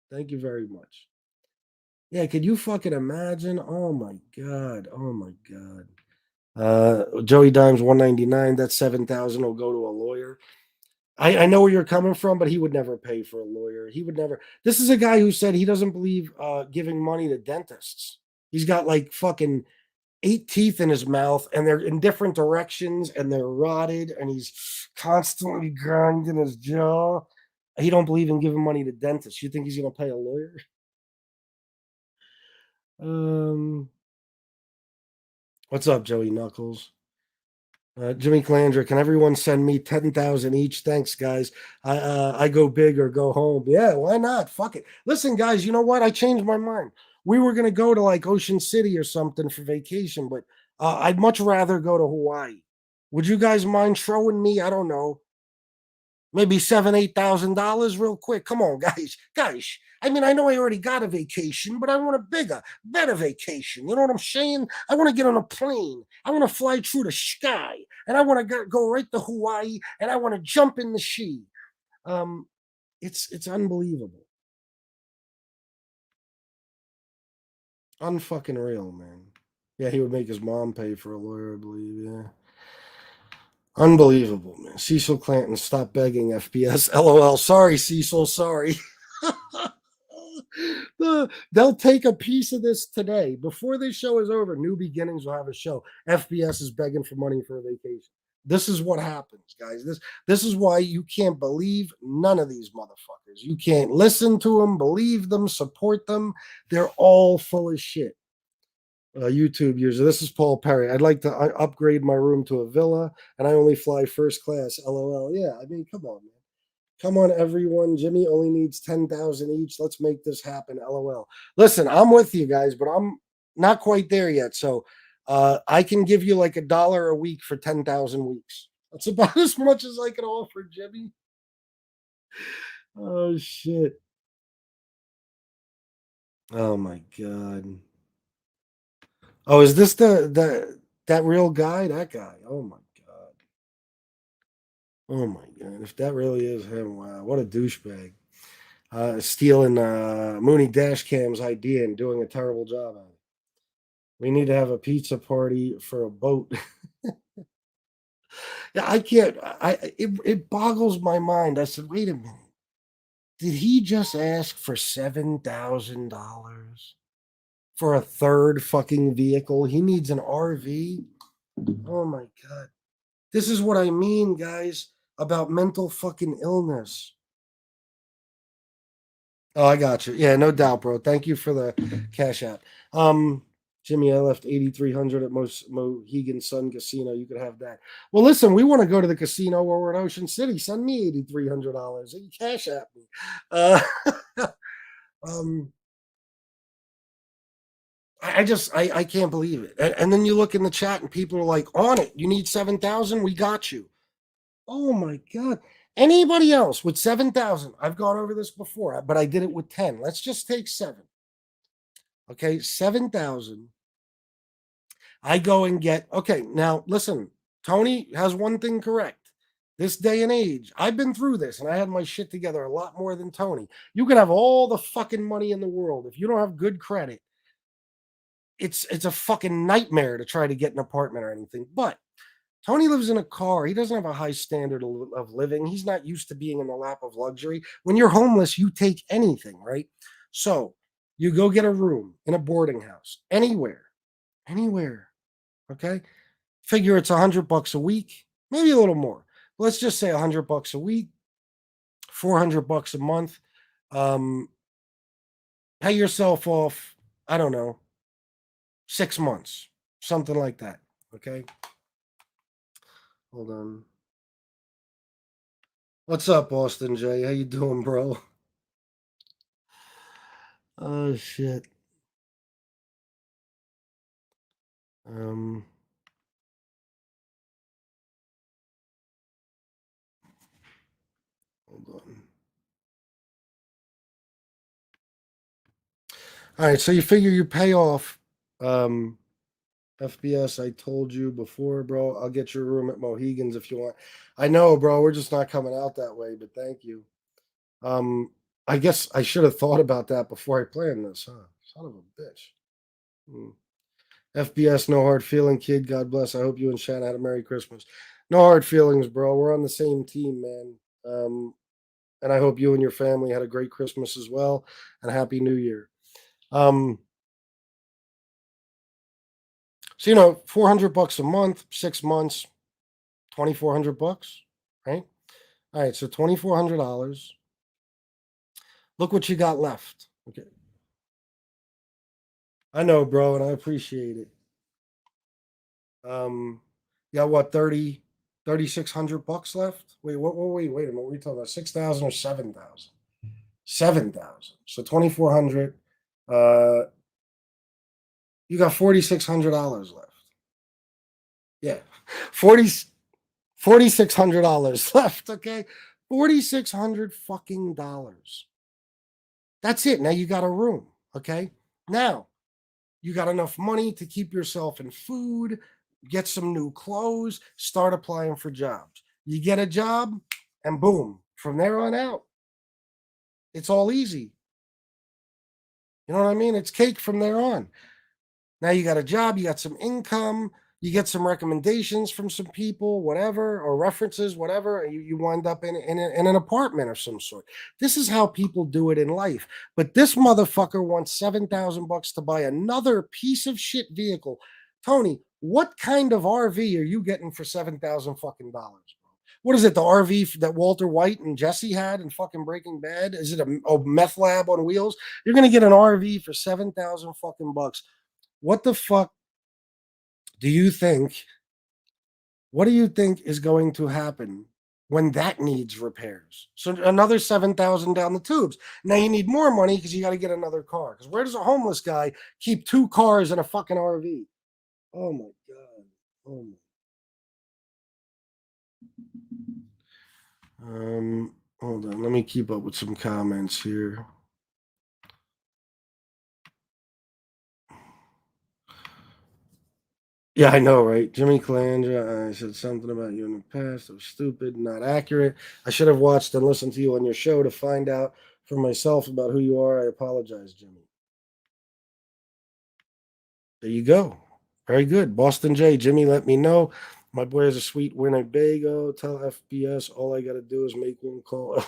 Thank you very much. Yeah, could you fucking imagine? Oh my god. Oh my god. Joey Dimes 199. That's 7,000 will go to a lawyer. I know where you're coming from, but he would never pay for a lawyer. He would never. This is a guy who said he doesn't believe giving money to dentists. He's got like fucking 8 teeth in his mouth, and they're in different directions, and they're rotted, and he's constantly grinding his jaw. He don't believe in giving money to dentists. You think he's gonna pay a lawyer? Um, what's up, Joey Knuckles? Jimmy Calandra, can everyone send me 10,000 each? Thanks, guys. I go big or go home. Yeah, why not? Fuck it. Listen, guys, you know what? I changed my mind. We were gonna go to like Ocean City or something for vacation, but I'd much rather go to Hawaii. Would you guys mind showing me? I don't know, maybe $7,000, 8,000 real quick. Come on, guys. I mean, I know I already got a vacation, but I want a bigger, better vacation. You know what I'm saying? I want to get on a plane. I want to fly through the sky, and I want to go right to Hawaii, and I want to jump in the sea. Um, it's unbelievable, unfucking real, man. Yeah, he would make his mom pay for a lawyer, I believe. Yeah. Unbelievable, man. Cecil Clanton, stop begging FPS. LOL. Sorry, Cecil. Sorry. They'll take a piece of this today. Before this show is over, New Beginnings will have a show. FBS is begging for money for a vacation. This is what happens, guys. This is why you can't believe none of these motherfuckers. You can't listen to them, believe them, support them. They're all full of shit. YouTube user. This is Paul Perry. I'd like to upgrade my room to a villa, and I only fly first class. LOL. Yeah, I mean, come on, man. Come on, everyone. Jimmy only needs 10,000 each. Let's make this happen. LOL. Listen, I'm with you guys, but I'm not quite there yet. So I can give you like $1 a week for 10,000 weeks. That's about as much as I can offer, Jimmy. Oh shit. Oh my god. Oh, is this that real guy? That guy. Oh my god. Oh my god. If that really is him, wow, what a douchebag. Stealing Mooney Dashcam's idea and doing a terrible job at it. We need to have a pizza party for a boat. Yeah, I can't. It boggles my mind. I said, wait a minute. Did he just ask for $7,000 for a third fucking vehicle? He needs an RV. Oh my god. This is what I mean, guys, about mental fucking illness. Oh, I got you. Yeah, no doubt, bro. Thank you for the cash app. Um, Jimmy, I left 8,300 at Mohegan Sun Casino. You could have that. Well, listen, we want to go to the casino where we're in Ocean City. Send me $8,300. You cash app me. Uh, um, I can't believe it. And then you look in the chat and people are like, on it. You need 7,000? We got you. Oh my God. Anybody else with 7,000? I've gone over this before, but I did it with 10. Let's just take seven. Okay, 7,000. I go and get, okay, now listen, Tony has one thing correct. This day and age, I've been through this and I had my shit together a lot more than Tony. You can have all the fucking money in the world. If you don't have good credit, it's a fucking nightmare to try to get an apartment or anything. But Tony lives in a car. He doesn't have a high standard of living. He's not used to being in the lap of luxury. When you're homeless, you take anything, right? So you go get a room in a boarding house, anywhere. Okay. Figure it's $100 a week, maybe a little more. Let's just say $100 a week, $400 a month. Um, Pay yourself off, I don't know, 6 months, something like that. Okay. Hold on. What's up, Austin J? How you doing, bro? Oh shit. Um, Hold on. All right, so you figure you pay off FBS. I told you before, bro. I'll get your room at Mohegan's if you want. I know, bro. We're just not coming out that way, but thank you. Um, I guess I should have thought about that before I planned this, huh? Son of a bitch. Hmm. FBS, no hard feeling, kid. God bless. I hope you and Shannon had a Merry Christmas. No hard feelings, bro. We're on the same team, man. And I hope you and your family had a great Christmas as well, and a Happy New Year. Um, so $400 a month, 6 months, $2,400, right? All right, so $2,400. Look what you got left. Okay, I know, bro, and I appreciate it. You got what, 3,600 bucks left? Wait, wait a minute. What are you talking about? 6,000 or 7,000? 7,000. So 2,400. Uh, you got $4,600 left. Yeah, 40 $4,600 left. Okay, 4,600 fucking dollars. That's it. Now you got a room. Okay, now you got enough money to keep yourself in food, get some new clothes, start applying for jobs. You get a job, and boom, from there on out, it's all easy. You know what I mean? It's cake from there on. Now you got a job, you got some income, you get some recommendations from some people, whatever, or references, whatever, and you wind up in an apartment of some sort. This is how people do it in life. But this motherfucker wants 7,000 bucks to buy another piece of shit vehicle. Tony, what kind of RV are you getting for 7,000 fucking dollars? What is it? The RV that Walter White and Jesse had in fucking Breaking Bad? Is it a meth lab on wheels? You're gonna get an RV for 7,000 fucking bucks. What the fuck do you think? What do you think is going to happen when that needs repairs? So another 7,000 down the tubes. Now you need more money because you got to get another car. Because where does a homeless guy keep two cars and a fucking RV? Oh my god. Oh my. Hold on. Let me keep up with some comments here. Yeah, I know, right? Jimmy Calandra, I said something about you in the past. It was stupid, not accurate. I should have watched and listened to you on your show to find out for myself about who you are. I apologize, Jimmy. There you go. Very good. Boston J. Jimmy, let me know. My boy has a sweet Winnebago. Tell FBS all I got to do is make one call.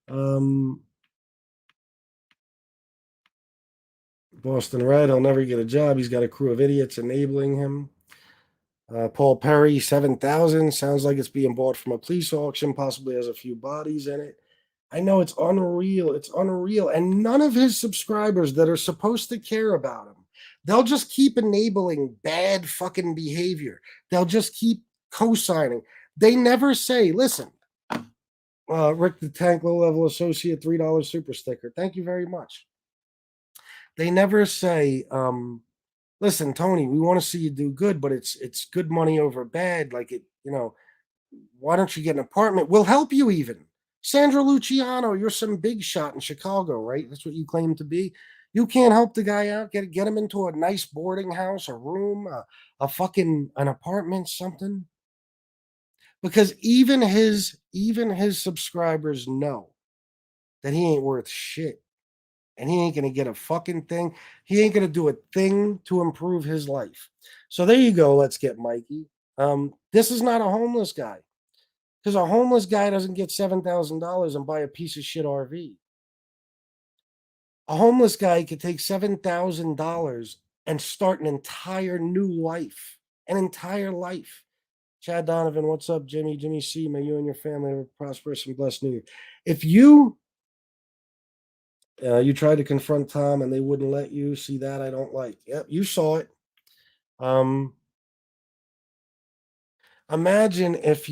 um, Boston Red, he'll never get a job. He's got a crew of idiots enabling him. Paul Perry, 7,000. Sounds like it's being bought from a police auction, possibly has a few bodies in it. I know it's unreal. It's unreal. And none of his subscribers that are supposed to care about him, they'll just keep enabling bad fucking behavior. They'll just keep co signing. They never say, listen, Rick the Tank, low level associate, $3 super sticker. Thank you very much. They never say, listen, Tony, we want to see you do good, but it's good money over bad. Like why don't you get an apartment? We'll help you even. Sandra Luciano, you're some big shot in Chicago, right? That's what you claim to be. You can't help the guy out, get him into a nice boarding house, a room, a fucking an apartment, something. because even his subscribers know that he ain't worth shit, and he ain't gonna get a fucking thing. He ain't gonna do a thing to improve his life. So there you go. Let's get Mikey. This is not a homeless guy, because a homeless guy doesn't get $7,000 and buy a piece of shit RV. A homeless guy could take $7,000 and start an entire new life, an entire life. Chad Donovan, what's up, Jimmy? Jimmy C, may you and your family have a prosperous and blessed New Year. If you tried to confront Tom and they wouldn't let you, see that I don't like. Yep, you saw it. Um, Imagine if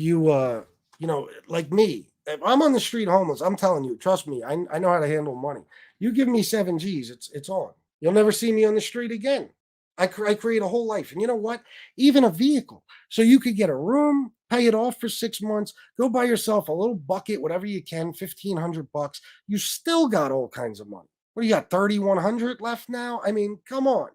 like me, if I'm on the street homeless, I'm telling you, trust me, I know how to handle money. You give me 7 G's, it's on. You'll never see me on the street again. I create a whole life. And you know what? Even a vehicle. So you could get a room, pay it off for 6 months, go buy yourself a little bucket, whatever you can, $1,500. You still got all kinds of money. What do you got, 3,100 left now? I mean, come on.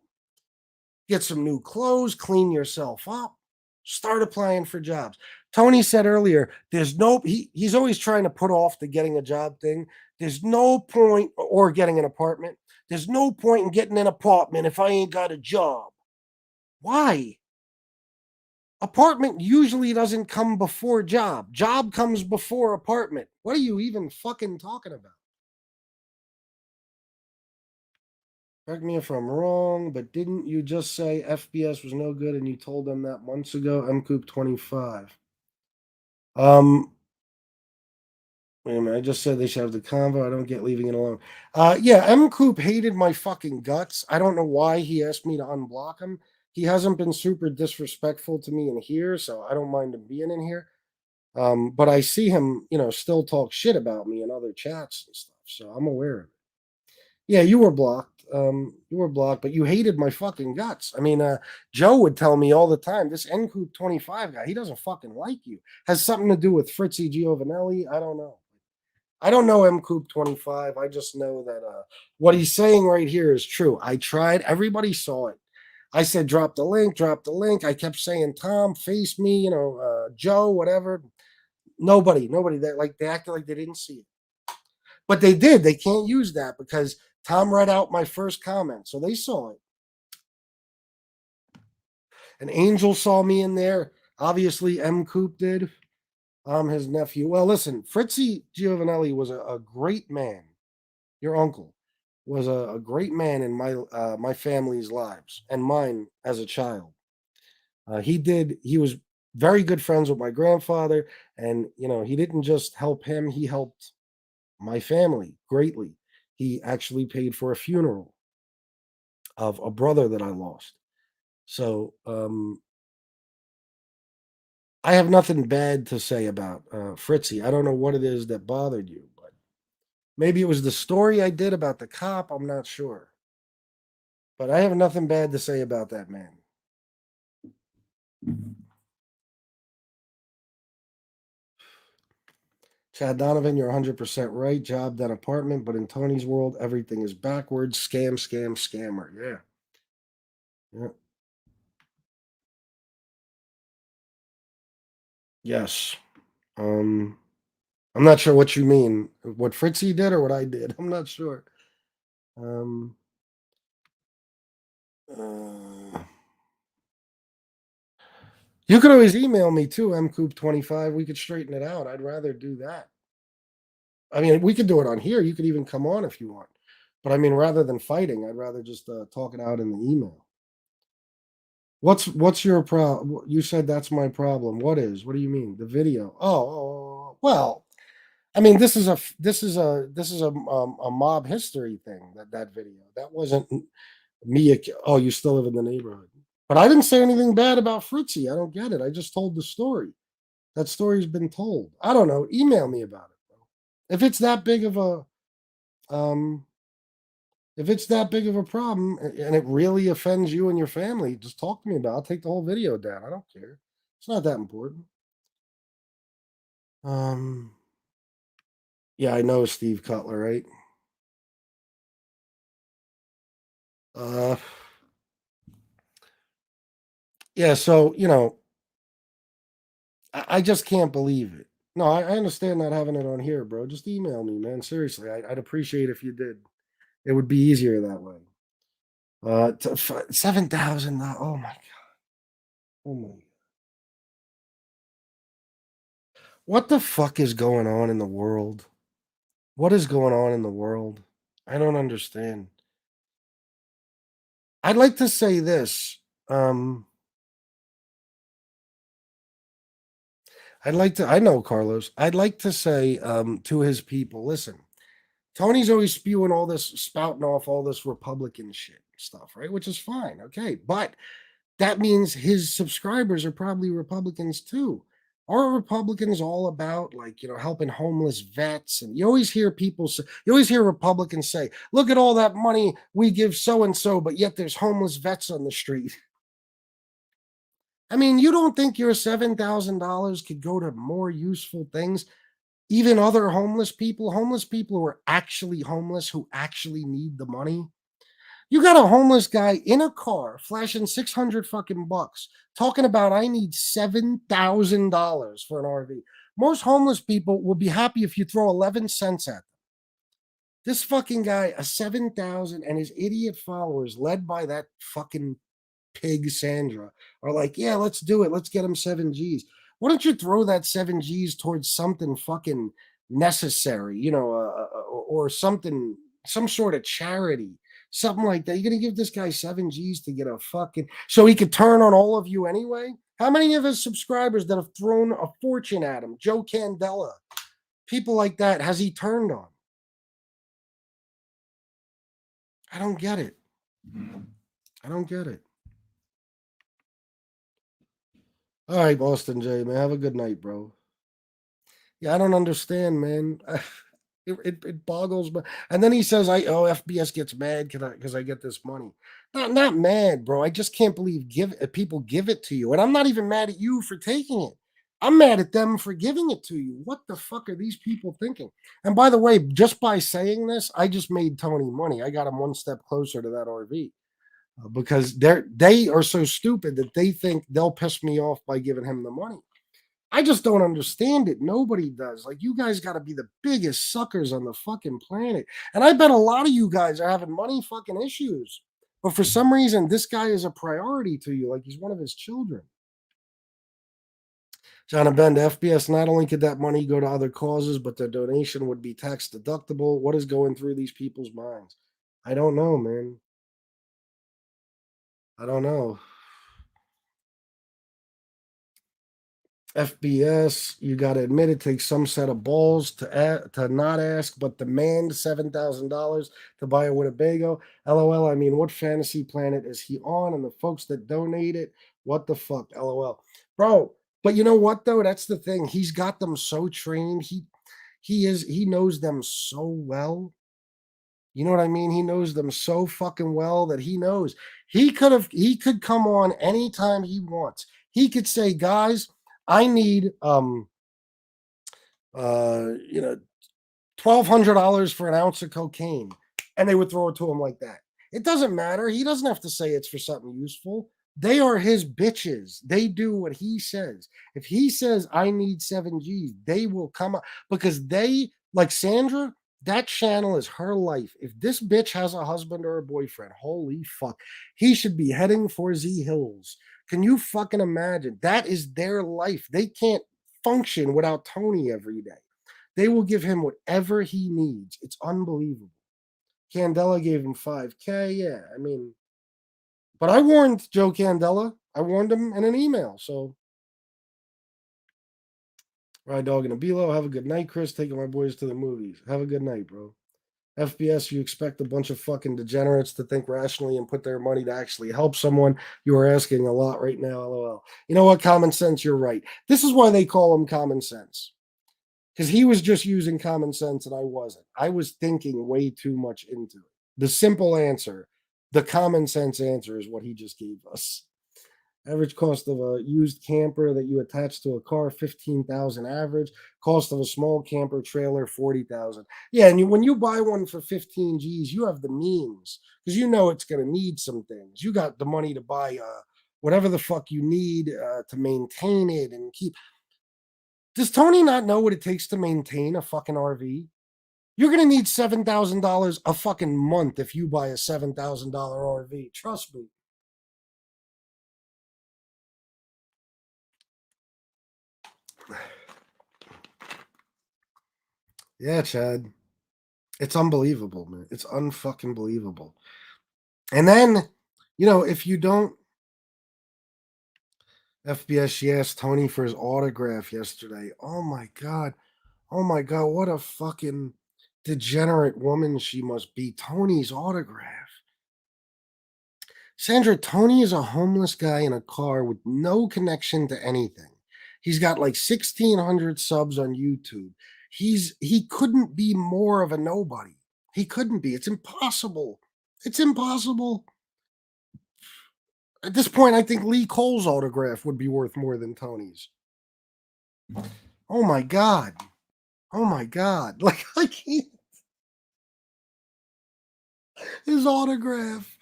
Get some new clothes, clean yourself up, start applying for jobs. Tony said earlier, he's always trying to put off the getting a job thing. There's no point, or getting an apartment. There's no point in getting an apartment if I ain't got a job. Why? Apartment usually doesn't come before job. Job comes before apartment. What are you even fucking talking about? Correct me if I'm wrong, but didn't you just say FBS was no good and you told them that months ago? MCoop 25. Um, Wait a minute, I just said they should have the convo. I don't get leaving it alone. Yeah, M. Coop hated my fucking guts. I don't know why he asked me to unblock him. He hasn't been super disrespectful to me in here, so I don't mind him being in here. But I see him, still talk shit about me in other chats and stuff, so I'm aware of it. Yeah, you were blocked. You were blocked, but you hated my fucking guts. I mean, Joe would tell me all the time, this NCoop 25 guy, he doesn't fucking like you. Has something to do with Fritzy Giovanelli. I don't know. I don't know M Coop 25. I just know that what he's saying right here is true. I tried. Everybody saw it. I said, drop the link, drop the link. I kept saying, Tom, face me, Joe, whatever. Nobody that like they acted like they didn't see it. But they did. They can't use that because Tom read out my first comment. So they saw it. An angel saw me in there. Obviously, M Coop did. I'm his nephew. Well, listen, Fritzy Giovanelli was a great man. Your uncle was a great man in my family's lives and mine as a child. He was very good friends with my grandfather, and he didn't just help him, he helped my family greatly. He actually paid for a funeral of a brother that I lost. So I have nothing bad to say about Fritzy. I don't know what it is that bothered you, but maybe it was the story I did about the cop. I'm not sure. But I have nothing bad to say about that man. Chad Donovan, you're 100% right. Job, then apartment. But in Tony's world, everything is backwards. Scam, scam, scammer. Yeah. Yeah. Yes. Um, I'm not sure what you mean. What Fritzy did or what I did. I'm not sure. Um, uh, you could always email me too, mcoop25. We could straighten it out. I'd rather do that. I mean, we could do it on here. You could even come on if you want. But I mean, rather than fighting, I'd rather just talk it out in the email. What's your problem? You said that's my problem. What is? What do you mean? The video? Well, I mean, this is a mob history thing. That video. That wasn't me. Oh, you still live in the neighborhood, but I didn't say anything bad about Fritzy. I don't get it. I just told the story. That story's been told. I don't know. Email me about it, bro. If it's that big of a um, if it's that big of a problem and it really offends you and your family, just talk to me about it. I'll take the whole video down. I don't care. It's not that important. Um, yeah, I know Steve Cutler, right? Uh, yeah, so I just can't believe it. No, I understand not having it on here, bro. Just email me, man. Seriously, I'd appreciate if you did. It would be easier that way. 7,000. Oh my god. Oh my. What the fuck is going on in the world? What is going on in the world? I don't understand. I'd like to say this. Um, I'd like to. I know Carlos. I'd like to say to his people, listen. Tony's always spewing all this, spouting off all this Republican shit stuff, right? Which is fine, okay. But that means his subscribers are probably Republicans too. Are Republicans all about like helping homeless vets? And you always hear people say, you always hear Republicans say, "Look at all that money we give so and so," but yet there's homeless vets on the street. I mean, you don't think your $7,000 could go to more useful things? Even other homeless people who are actually homeless, who actually need the money. You got a homeless guy in a car flashing 600 fucking bucks talking about I need $7,000 for an RV. Most homeless people will be happy if you throw 11 cents at them. This fucking guy, a 7,000 and his idiot followers led by that fucking pig Sandra are like, yeah, let's do it. Let's get him 7 G's. Why don't you throw that 7 G's towards something fucking necessary, or something, some sort of charity, something like that. You're gonna give this guy 7 G's to get a fucking so he could turn on all of you anyway? How many of his subscribers that have thrown a fortune at him, Joe Candela, people like that, has he turned on? I don't get it. I don't get it. All right, Boston J, man. Have a good night, bro. Yeah, I don't understand, man. It boggles me. And then he says, "I FBS gets mad because I get this money." Not mad, bro. I just can't believe give people give it to you, and I'm not even mad at you for taking it. I'm mad at them for giving it to you. What the fuck are these people thinking? And by the way, just by saying this, I just made Tony money. I got him one step closer to that RV because they are so stupid that they think they'll piss me off by giving him the money. I just don't understand it. Nobody does. Like, you guys got to be the biggest suckers on the fucking planet. And I bet a lot of you guys are having money fucking issues. But for some reason, this guy is a priority to you, like he's one of his children. John and Ben, to FBS, not only could that money go to other causes, but the donation would be tax deductible. What is going through these people's minds? I don't know, man. I don't know. FBS, you got to admit it takes some set of balls to not ask, but demand $7,000 to buy a Winnebago. LOL. I mean, what fantasy planet is he on? And the folks that donate it, what the fuck? LOL, bro. But you know what though? That's the thing. He's got them so trained. He knows them so well. You know what I mean? He knows them so fucking well that he knows he could come on anytime he wants. He could say, guys, I need you know $1,200 for an ounce of cocaine, and they would throw it to him like that. It doesn't matter. He doesn't have to say it's for something useful. They are his bitches. They do what he says. If he says I need 7 G's, they will come up because they like Sandra. That channel is her life. If this bitch has a husband or a boyfriend, holy fuck, he should be heading for Z Hills. Can you fucking imagine? That is their life. They can't function without Tony every day. They will give him whatever he needs. It's unbelievable. Candela gave him 5K. Yeah, I mean, but I warned Joe Candela. I warned him in an email. So, Ride Dog and a Below. Have a good night, Chris. Taking my boys to the movies. Have a good night, bro. FBS, you expect a bunch of fucking degenerates to think rationally and put their money to actually help someone. You are asking a lot right now, lol. You know what? Common sense, you're right. This is why they call him common sense. Because he was just using common sense and I wasn't. I was thinking way too much into it. The simple answer, the common sense answer is what he just gave us. Average cost of a used camper that you attach to a car, 15,000 average. Cost of a small camper trailer, 40,000. Yeah, and when you buy one for 15 G's, you have the means because you know it's going to need some things. You got the money to buy whatever the fuck you need to maintain it and keep. Does Tony not know what it takes to maintain a fucking RV? You're gonna need $7,000 a fucking month if you buy a $7,000 RV. Trust me. Yeah, Chad. It's unbelievable, man. It's unfucking believable. And then, if you don't, FBS, she asked Tony for his autograph yesterday. Oh my God. Oh my God. What a fucking degenerate woman she must be. Tony's autograph. Sandra, Tony is a homeless guy in a car with no connection to anything. He's got like 1,600 subs on YouTube. He couldn't be more of a nobody. He couldn't be. It's impossible. It's impossible. At this point, I think Lee Cole's autograph would be worth more than Tony's. Oh my God. Oh my God. Like, I can't. His autograph.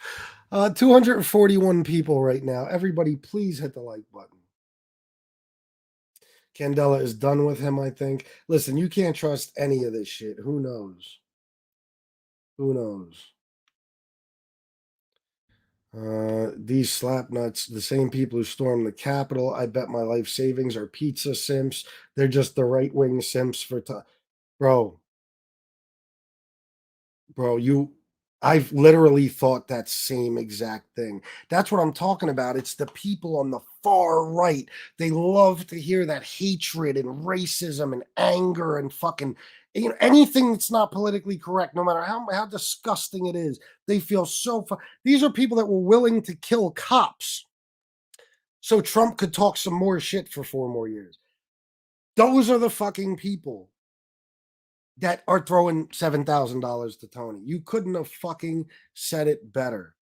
241 people right now. Everybody, please hit the like button. Candela is done with him, I think. Listen, you can't trust any of this shit. Who knows? Who knows? These slapnuts, the same people who stormed the Capitol, I bet my life savings are pizza simps. They're just the right wing simps for time. Bro, bro, I've literally thought that same exact thing. That's what I'm talking about. It's the people on the far right. They love to hear that hatred and racism and anger and fucking anything that's not politically correct, no matter how disgusting it is. They feel these are people that were willing to kill cops so Trump could talk some more shit for 4 more years. Those are the fucking people that are throwing $7,000 to Tony. You couldn't have fucking said it better.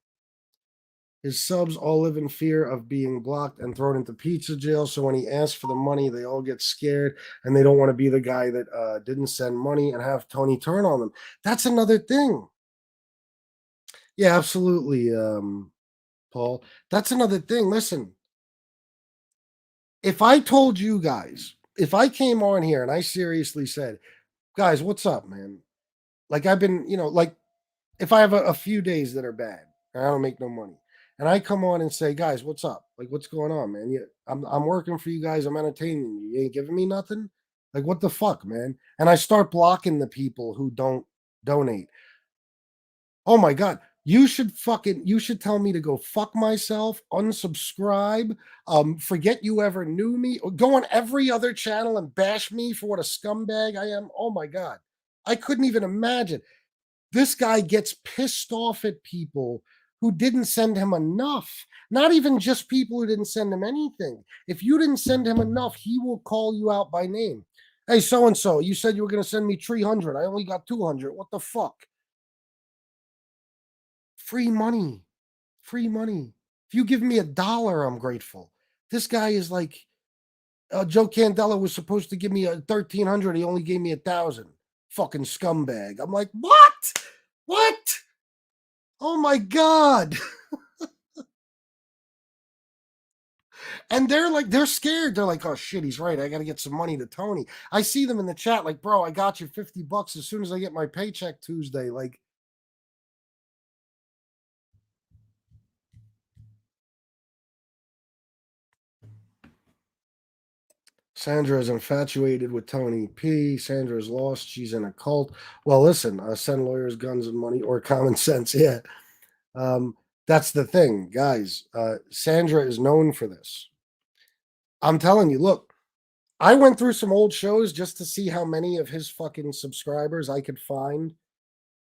His subs all live in fear of being blocked and thrown into pizza jail. So when he asks for the money, they all get scared and they don't want to be the guy that didn't send money and have Tony turn on them. That's another thing. Yeah, absolutely, Paul. That's another thing. Listen, if I told you guys, if I came on here and I seriously said, guys, what's up, man? Like I've been, like if I have a few days that are bad and I don't make no money, and I come on and say, guys, what's up? Like, what's going on, man? I'm working for you guys. I'm entertaining you. You ain't giving me nothing. Like, what the fuck, man? And I start blocking the people who don't donate. Oh my God. You should tell me to go fuck myself, unsubscribe, forget you ever knew me, or go on every other channel and bash me for what a scumbag I am. Oh my God. I couldn't even imagine. This guy gets pissed off at people who didn't send him enough. Not even just people who didn't send him anything. If you didn't send him enough, he will call you out by name. Hey, so and so, you said you were going to send me 300. I only got 200. What the fuck? Free money. Free money. If you give me $1, I'm grateful. This guy is like Joe Candela was supposed to give me a 1,300. He only gave me 1,000. Fucking scumbag. I'm like, what? What? Oh my God. And they're scared. They're like, oh shit, he's right. I got to get some money to Tony. I see them in the chat like, bro, I got you $50 as soon as I get my paycheck Tuesday. Like, Sandra is infatuated with Tony P. Sandra's lost. She's in a cult. Well, listen, send lawyers, guns, and money, or common sense. Yeah. That's the thing, guys. Sandra is known for this. I'm telling you, look, I went through some old shows just to see how many of his fucking subscribers I could find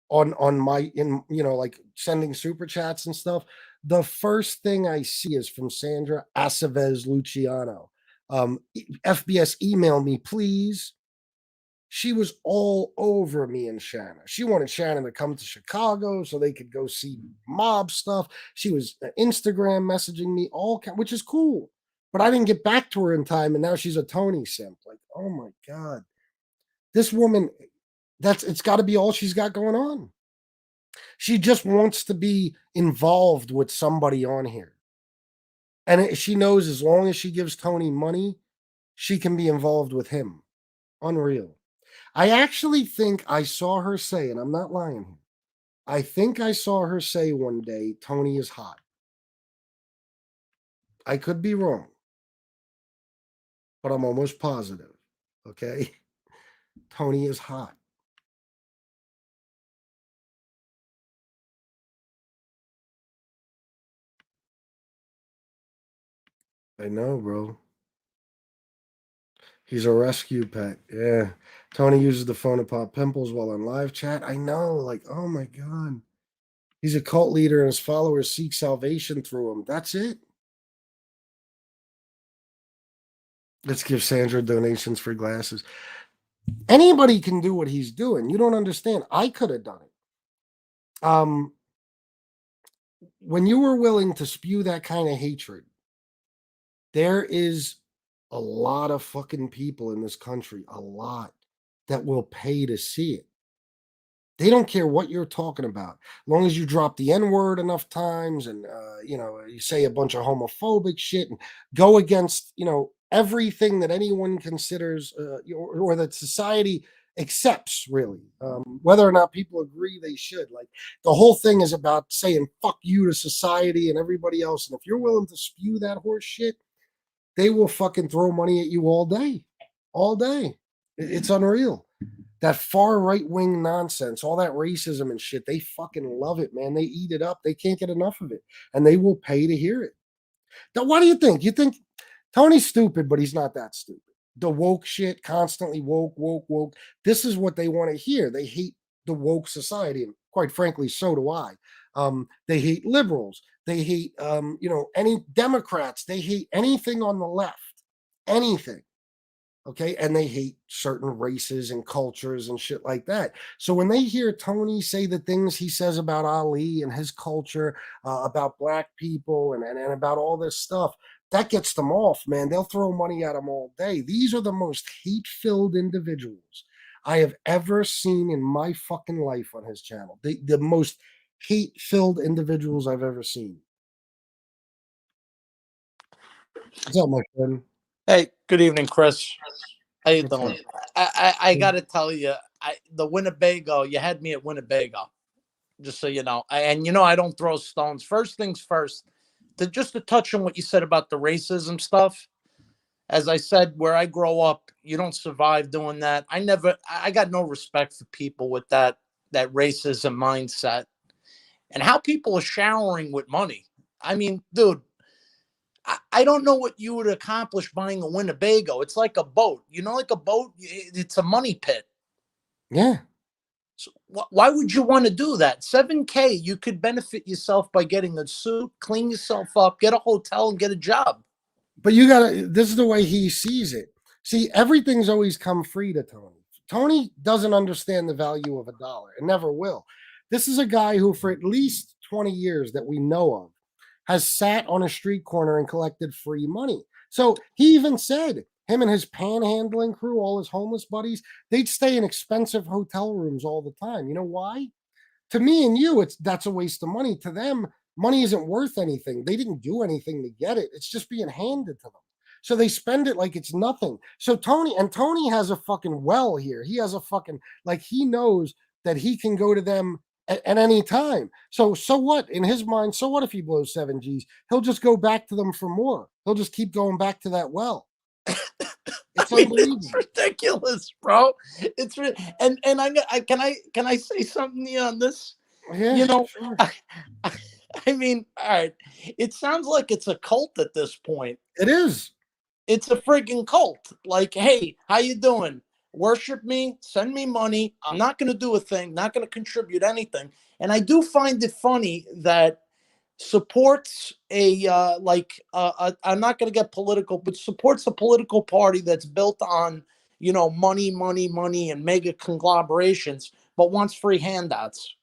on my like sending super chats and stuff. The first thing I see is from Sandra Aceves Luciano. FBS, email me, please. She was all over me and Shannon. She wanted Shannon to come to Chicago so they could go see mob stuff. She was Instagram messaging me, which is cool. But I didn't get back to her in time, and now she's a Tony simp. Like, oh my God. This woman, it's got to be all she's got going on. She just wants to be involved with somebody on here. And she knows as long as she gives Tony money, she can be involved with him. Unreal. I actually think I saw her say, and I'm not lying here, I think I saw her say one day, Tony is hot. I could be wrong, but I'm almost positive. Okay? Tony is hot. I know, bro. He's a rescue pet. Yeah. Tony uses the phone to pop pimples while on live chat. I know. Like, oh my God. He's a cult leader and his followers seek salvation through him. That's it. Let's give Sandra donations for glasses. Anybody can do what he's doing. You don't understand. I could have done it. When you were willing to spew that kind of hatred, there is a lot of fucking people in this country, a lot that will pay to see it. They don't care what you're talking about, as long as you drop the N word enough times, and you say a bunch of homophobic shit and go against everything that anyone considers or that society accepts. Really, whether or not people agree, they should. Like the whole thing is about saying "fuck you" to society and everybody else, and if you're willing to spew that horse shit, they will fucking throw money at you all day, all day. It's unreal. That far right wing nonsense, all that racism and shit, they fucking love it, man. They eat it up. They can't get enough of it, and they will pay to hear it. Now, what do you think? You think Tony's stupid, but he's not that stupid. The woke shit, constantly woke, woke, woke. This is what they want to hear. They hate the woke society, and quite frankly, so do I. They hate liberals. They hate, any Democrats. They hate anything on the left, anything. Okay. And they hate certain races and cultures and shit like that. So when they hear Tony say the things he says about Ali and his culture, about black people and about all this stuff, that gets them off, man. They'll throw money at him all day. These are the most hate filled individuals I have ever seen in my fucking life on his channel. The most hate filled individuals I've ever seen. What's up, my friend? Hey, good evening, Chris. How you What's doing? up? I got to tell you, the Winnebago, you had me at Winnebago, just so you know. And I don't throw stones. First things first, to touch on what you said about the racism stuff. As I said, where I grow up, you don't survive doing that. I got no respect for people with that racism mindset and how people are showering with money. I mean, dude, I don't know what you would accomplish buying a Winnebago. It's like a boat, like a boat. It's a money pit. Yeah. So why would you want to do that? 7K, you could benefit yourself by getting a suit, clean yourself up, get a hotel, and get a job. But you gotta, this is the way he sees it. See, everything's always come free to Tony. Tony doesn't understand the value of a dollar and never will. This is a guy who, for at least 20 years that we know of, has sat on a street corner and collected free money. So he even said him and his panhandling crew, all his homeless buddies, they'd stay in expensive hotel rooms all the time. You know why? To me and you, that's a waste of money. To them, money isn't worth anything. They didn't do anything to get it. It's just being handed to them. So they spend it like it's nothing. So Tony has a fucking well here. He has a fucking, like, he knows that he can go to them at any time. So what? In his mind, so what if he blows 7 Gs? He'll just go back to them for more. He'll just keep going back to that well. It's unbelievable. It's ridiculous, bro. And can I say something to you on this? Yeah, sure. I mean, all right. It sounds like it's a cult at this point. It is. It's a friggin' cult. Like, hey, how you doing? Worship me, send me money. I'm not going to do a thing, not going to contribute anything. And I do find it funny that supports I'm not going to get political, but supports a political party that's built on, money, money, money, and mega conglomerations, but wants free handouts.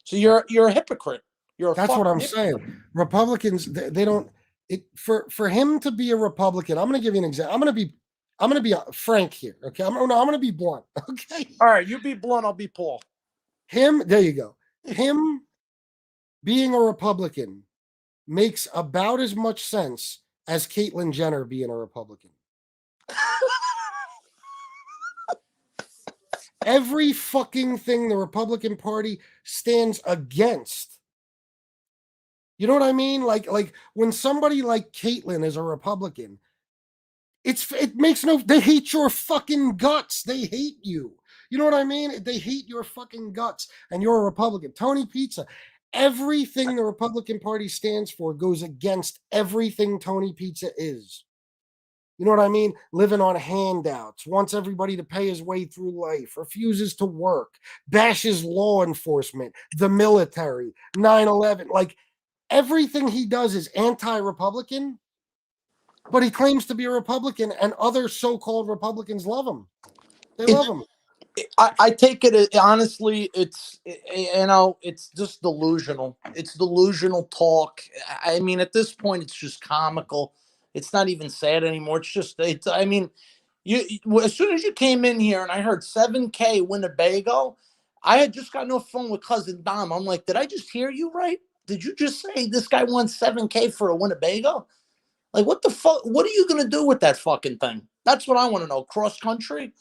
So you're a hypocrite. You're a That's what fucking I'm hypocrite. saying. Republicans, they don't. It for him to be a Republican. I'm going to give you an example. I'm going to be frank here. Okay, I'm going to be blunt. Okay, All right, you be blunt, I'll be Paul. him. There you go. Him being a Republican makes about as much sense as Caitlyn Jenner being a Republican. Every fucking thing the Republican Party stands against. You know what I mean? Like when somebody like Caitlyn is a Republican, it makes no. They hate your fucking guts. They hate you. You know what I mean? They hate your fucking guts, and you're a Republican. Tony Pizza. Everything the Republican Party stands for goes against everything Tony Pizza is. You know what I mean? Living on handouts, wants everybody to pay his way through life, refuses to work, bashes law enforcement, the military, 9/11. Like everything he does is anti-Republican, but he claims to be a Republican, and other so-called Republicans love him. They love him. I take it honestly. It's just delusional. It's delusional talk. I mean, at this point, it's just comical. It's not even sad anymore. It's just it's. I mean, you as soon as you came in here and I heard 7K Winnebago, I had just gotten off the phone with cousin Dom. I'm like, did I just hear you right? Did you just say this guy wants 7K for a Winnebago? Like, what the fuck? What are you gonna do with that fucking thing? That's what I want to know. Cross country?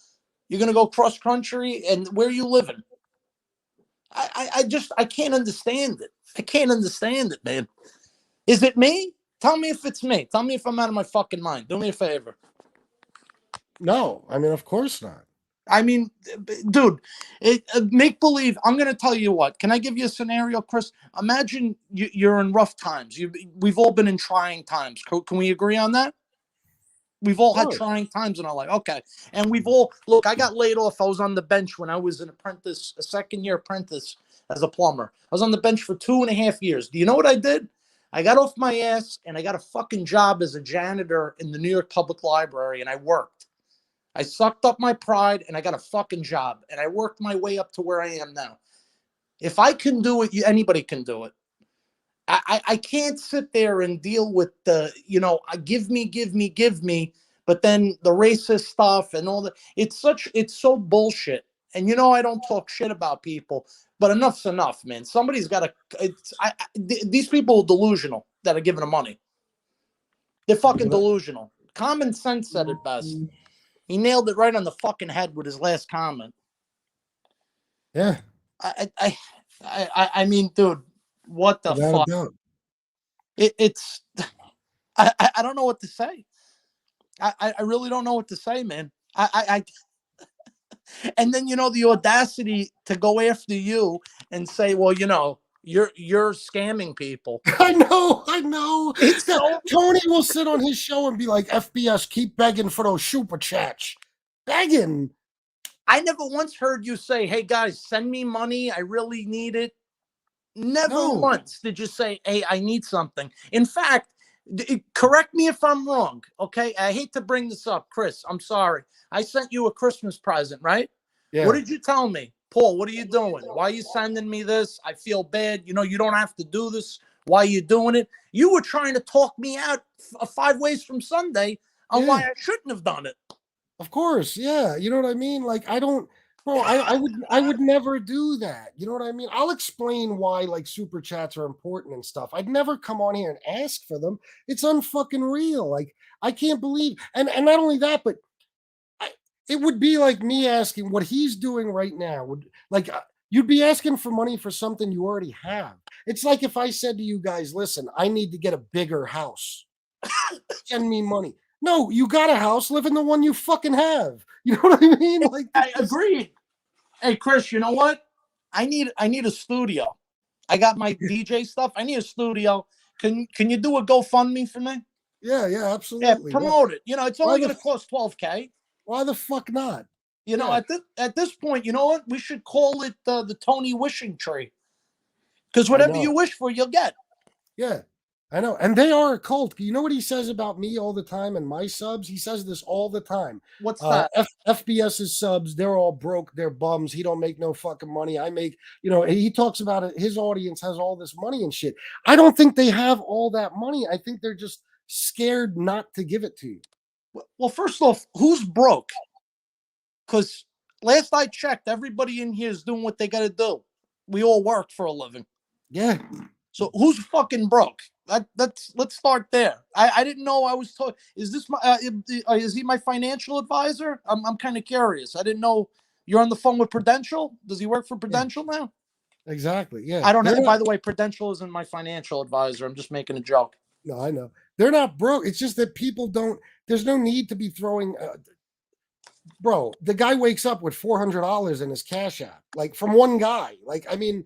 You're gonna go cross country, and where are you living? I can't understand it. I can't understand it, man. Is it me? Tell me if it's me. Tell me if I'm out of my fucking mind. Do me a favor. No, I mean, of course not. I mean, dude, make believe. I'm gonna tell you what. Can I give you a scenario, Chris? Imagine you're in rough times. We've all been in trying times. Can we agree on that? We've all had trying times in our life. Okay. And we've all, look, I got laid off. I was on the bench when I was an apprentice, a second-year apprentice as a plumber. I was on the bench for 2.5 years. Do you know what I did? I got off my ass and I got a fucking job as a janitor in the New York Public Library, and I worked. I sucked up my pride and I got a fucking job, and I worked my way up to where I am now. If I can do it, anybody can do it. I can't sit there and deal with the, give me, but then the racist stuff and all that. It's so bullshit. And I don't talk shit about people, but enough's enough, man. Somebody's got to. These people are delusional that are giving them money. They're fucking delusional. Common sense said it best. He nailed it right on the fucking head with his last comment. Yeah. I mean, dude. What the fuck? It's I don't know what to say. I really don't know what to say, man. And then the audacity to go after you and say, well, you're scamming people. I know. It's so Tony will sit on his show and be like, FBS, keep begging for those super chats. Begging. I never once heard you say, hey guys, send me money. I really need it. Never once did you say, hey, I need something. In fact, correct me if I'm wrong, okay? I hate to bring this up, Chris. I'm sorry. I sent you a Christmas present, right? Yeah. What did you tell me? Paul, what are you doing? Why are you sending me this? I feel bad. You don't have to do this. Why are you doing it? You were trying to talk me out 5 ways from Sunday on why I shouldn't have done it. Of course, yeah. You know what I mean? Like, I don't... Bro, I would never do that. You know what I mean? I'll explain why like super chats are important and stuff. I'd never come on here and ask for them. It's unfucking real. Like I can't believe, and not only that, but it would be like me asking what he's doing right now. You'd be asking for money for something you already have. It's like if I said to you guys, listen, I need to get a bigger house. Send me money. No, you got a house, live in the one you fucking have. You know what I mean? Like I agree. Hey, Chris, you know what? I need a studio. I got my DJ stuff. I need a studio. Can you do a GoFundMe for me? Yeah, absolutely. Yeah, promote it. It's only going to cost $12K. Why the fuck not? At this point, you know what? We should call it the Tony Wishing Tree. Because whatever you wish for, you'll get. Yeah. I know. And they are a cult. You know what he says about me all the time and my subs? He says this all the time. What's that? FBS's subs, they're all broke. They're bums. He don't make no fucking money. I make, he talks about it. His audience has all this money and shit. I don't think they have all that money. I think they're just scared not to give it to you. Well, first off, who's broke? Because last I checked, everybody in here is doing what they got to do. We all work for a living. Yeah. So who's fucking broke? Let's start there. I didn't know I was told. Is this my is he my financial advisor? I'm kind of curious. I didn't know you're on the phone with Prudential. Does he work for Yeah, Prudential now? exactly. Yeah, I don't they're know. By not. the way, Prudential isn't my financial advisor. I'm just making a joke. No, I know they're not broke. It's just that people don't. There's no need to be throwing. Bro, the guy wakes up with $400 in his cash app, like from one guy. Like, I mean,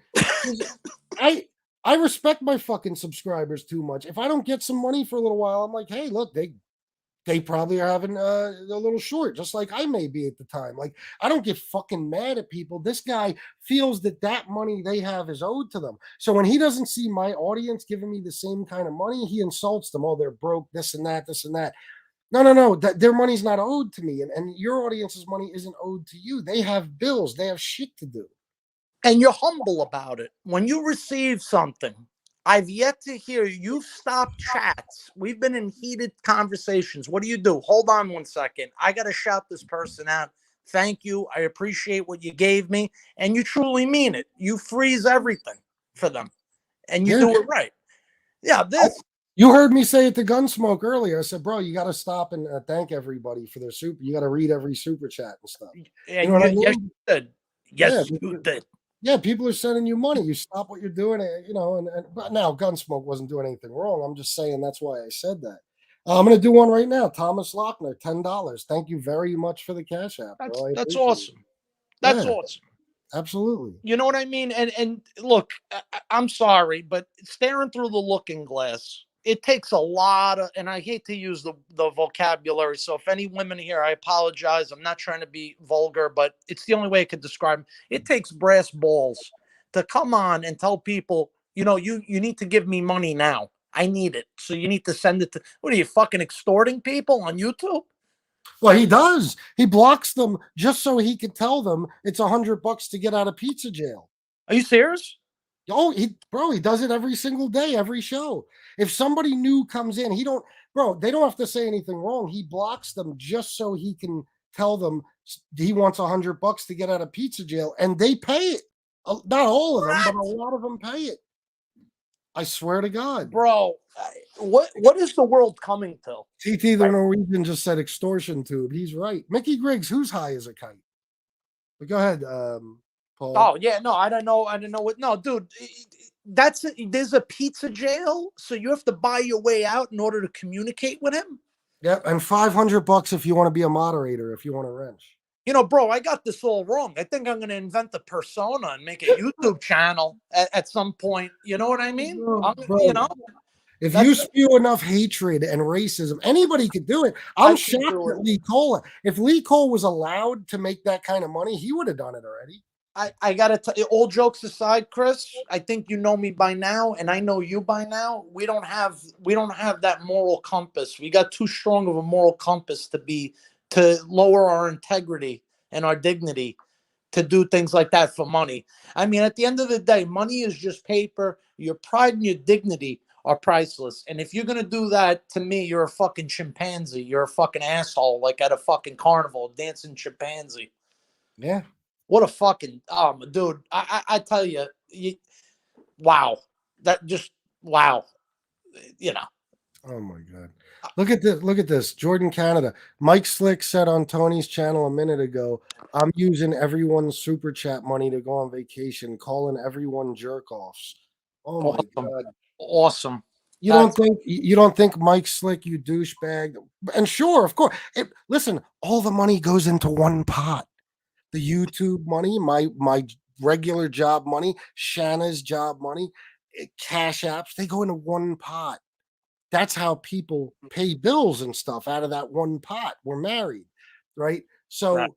I I respect my fucking subscribers too much. If I don't get some money for a little while, I'm like, hey, look, they probably are having a little short, just like I may be at the time. Like, I don't get fucking mad at people. This guy feels that that money they have is owed to them. So when he doesn't see my audience giving me the same kind of money, he insults them. Oh, they're broke, this and that, this and that. No. That their money's not owed to me, and your audience's money isn't owed to you. They have bills. They have shit to do. And you're humble about it. When you receive something, I've yet to hear you've stopped chats. We've been in heated conversations. What do you do? Hold on one second. I got to shout this person out. Thank you. I appreciate what you gave me. And you truly mean it. You freeze everything for them and you Yeah. do it right. Yeah, this. You heard me say it to Gunsmoke earlier. I said, bro, you got to stop and thank everybody for their super. You got to read every super chat and stuff. You know what I mean? Yes, you did. Yeah, Yes, you did. yeah. People are sending you money. You stop what you're doing, you know. And but now Gunsmoke wasn't doing anything wrong. I'm just saying that's why I said that. I'm going to do one right now. Thomas Lochner, $10. Thank you very much for the cash app, bro. I That's appreciate awesome. it. That's Yeah, awesome. absolutely. You know what I mean? And look, I'm sorry, but staring through the looking glass, it takes a lot of, and I hate to use the vocabulary. So if any women here, I apologize. I'm not trying to be vulgar, but it's the only way I could describe it. It takes brass balls to come on and tell people, you need to give me money now. I need it. So you need to send it to, what are you fucking extorting people on YouTube? Well, he does. He blocks them just so he can tell them it's $100 to get out of pizza jail. Are you serious? Oh, he does it every single day, every show. If somebody new comes in, they don't have to say anything wrong. He blocks them just so he can tell them he wants $100 to get out of pizza jail, and they pay it. Not all of them, but a lot of them pay it. I swear to God. Bro, what is the world coming to? TT the Norwegian just said extortion tube. He's right. Mickey Griggs, who's high as a kite? But go ahead, Paul. Oh yeah, no, I don't know what. No, dude, there's a pizza jail, so you have to buy your way out in order to communicate with him. Yep, and $500 if you want to be a moderator, if you want to wrench. Bro, I got this all wrong. I think I'm going to invent a persona and make a YouTube channel at some point. You know what I mean? Bro, if you spew enough hatred and racism, anybody could do it. I'm shocked that Lee Cole. If Lee Cole was allowed to make that kind of money, he would have done it already. I gotta tell you, all jokes aside, Chris, I think you know me by now, and I know you by now. We don't have that moral compass. We got too strong of a moral compass to lower our integrity and our dignity to do things like that for money. I mean, at the end of the day, money is just paper. Your pride and your dignity are priceless. And if you're gonna do that to me, you're a fucking chimpanzee. You're a fucking asshole, like at a fucking carnival, dancing chimpanzee. Yeah. What a fucking dude! I tell you, wow, that just wow, Oh my God! Look at this! Look at this! Jordan Canada. Mike Slick said on Tony's channel a minute ago, "I'm using everyone's super chat money to go on vacation, calling everyone jerk offs." Oh my God! Awesome. You don't think Mike Slick, you douchebag? And sure, of course. Listen, all the money goes into one pot. The YouTube money, my regular job money, Shanna's job money, cash apps, they go into one pot. That's how people pay bills and stuff out of that one pot. We're married, right? So Right.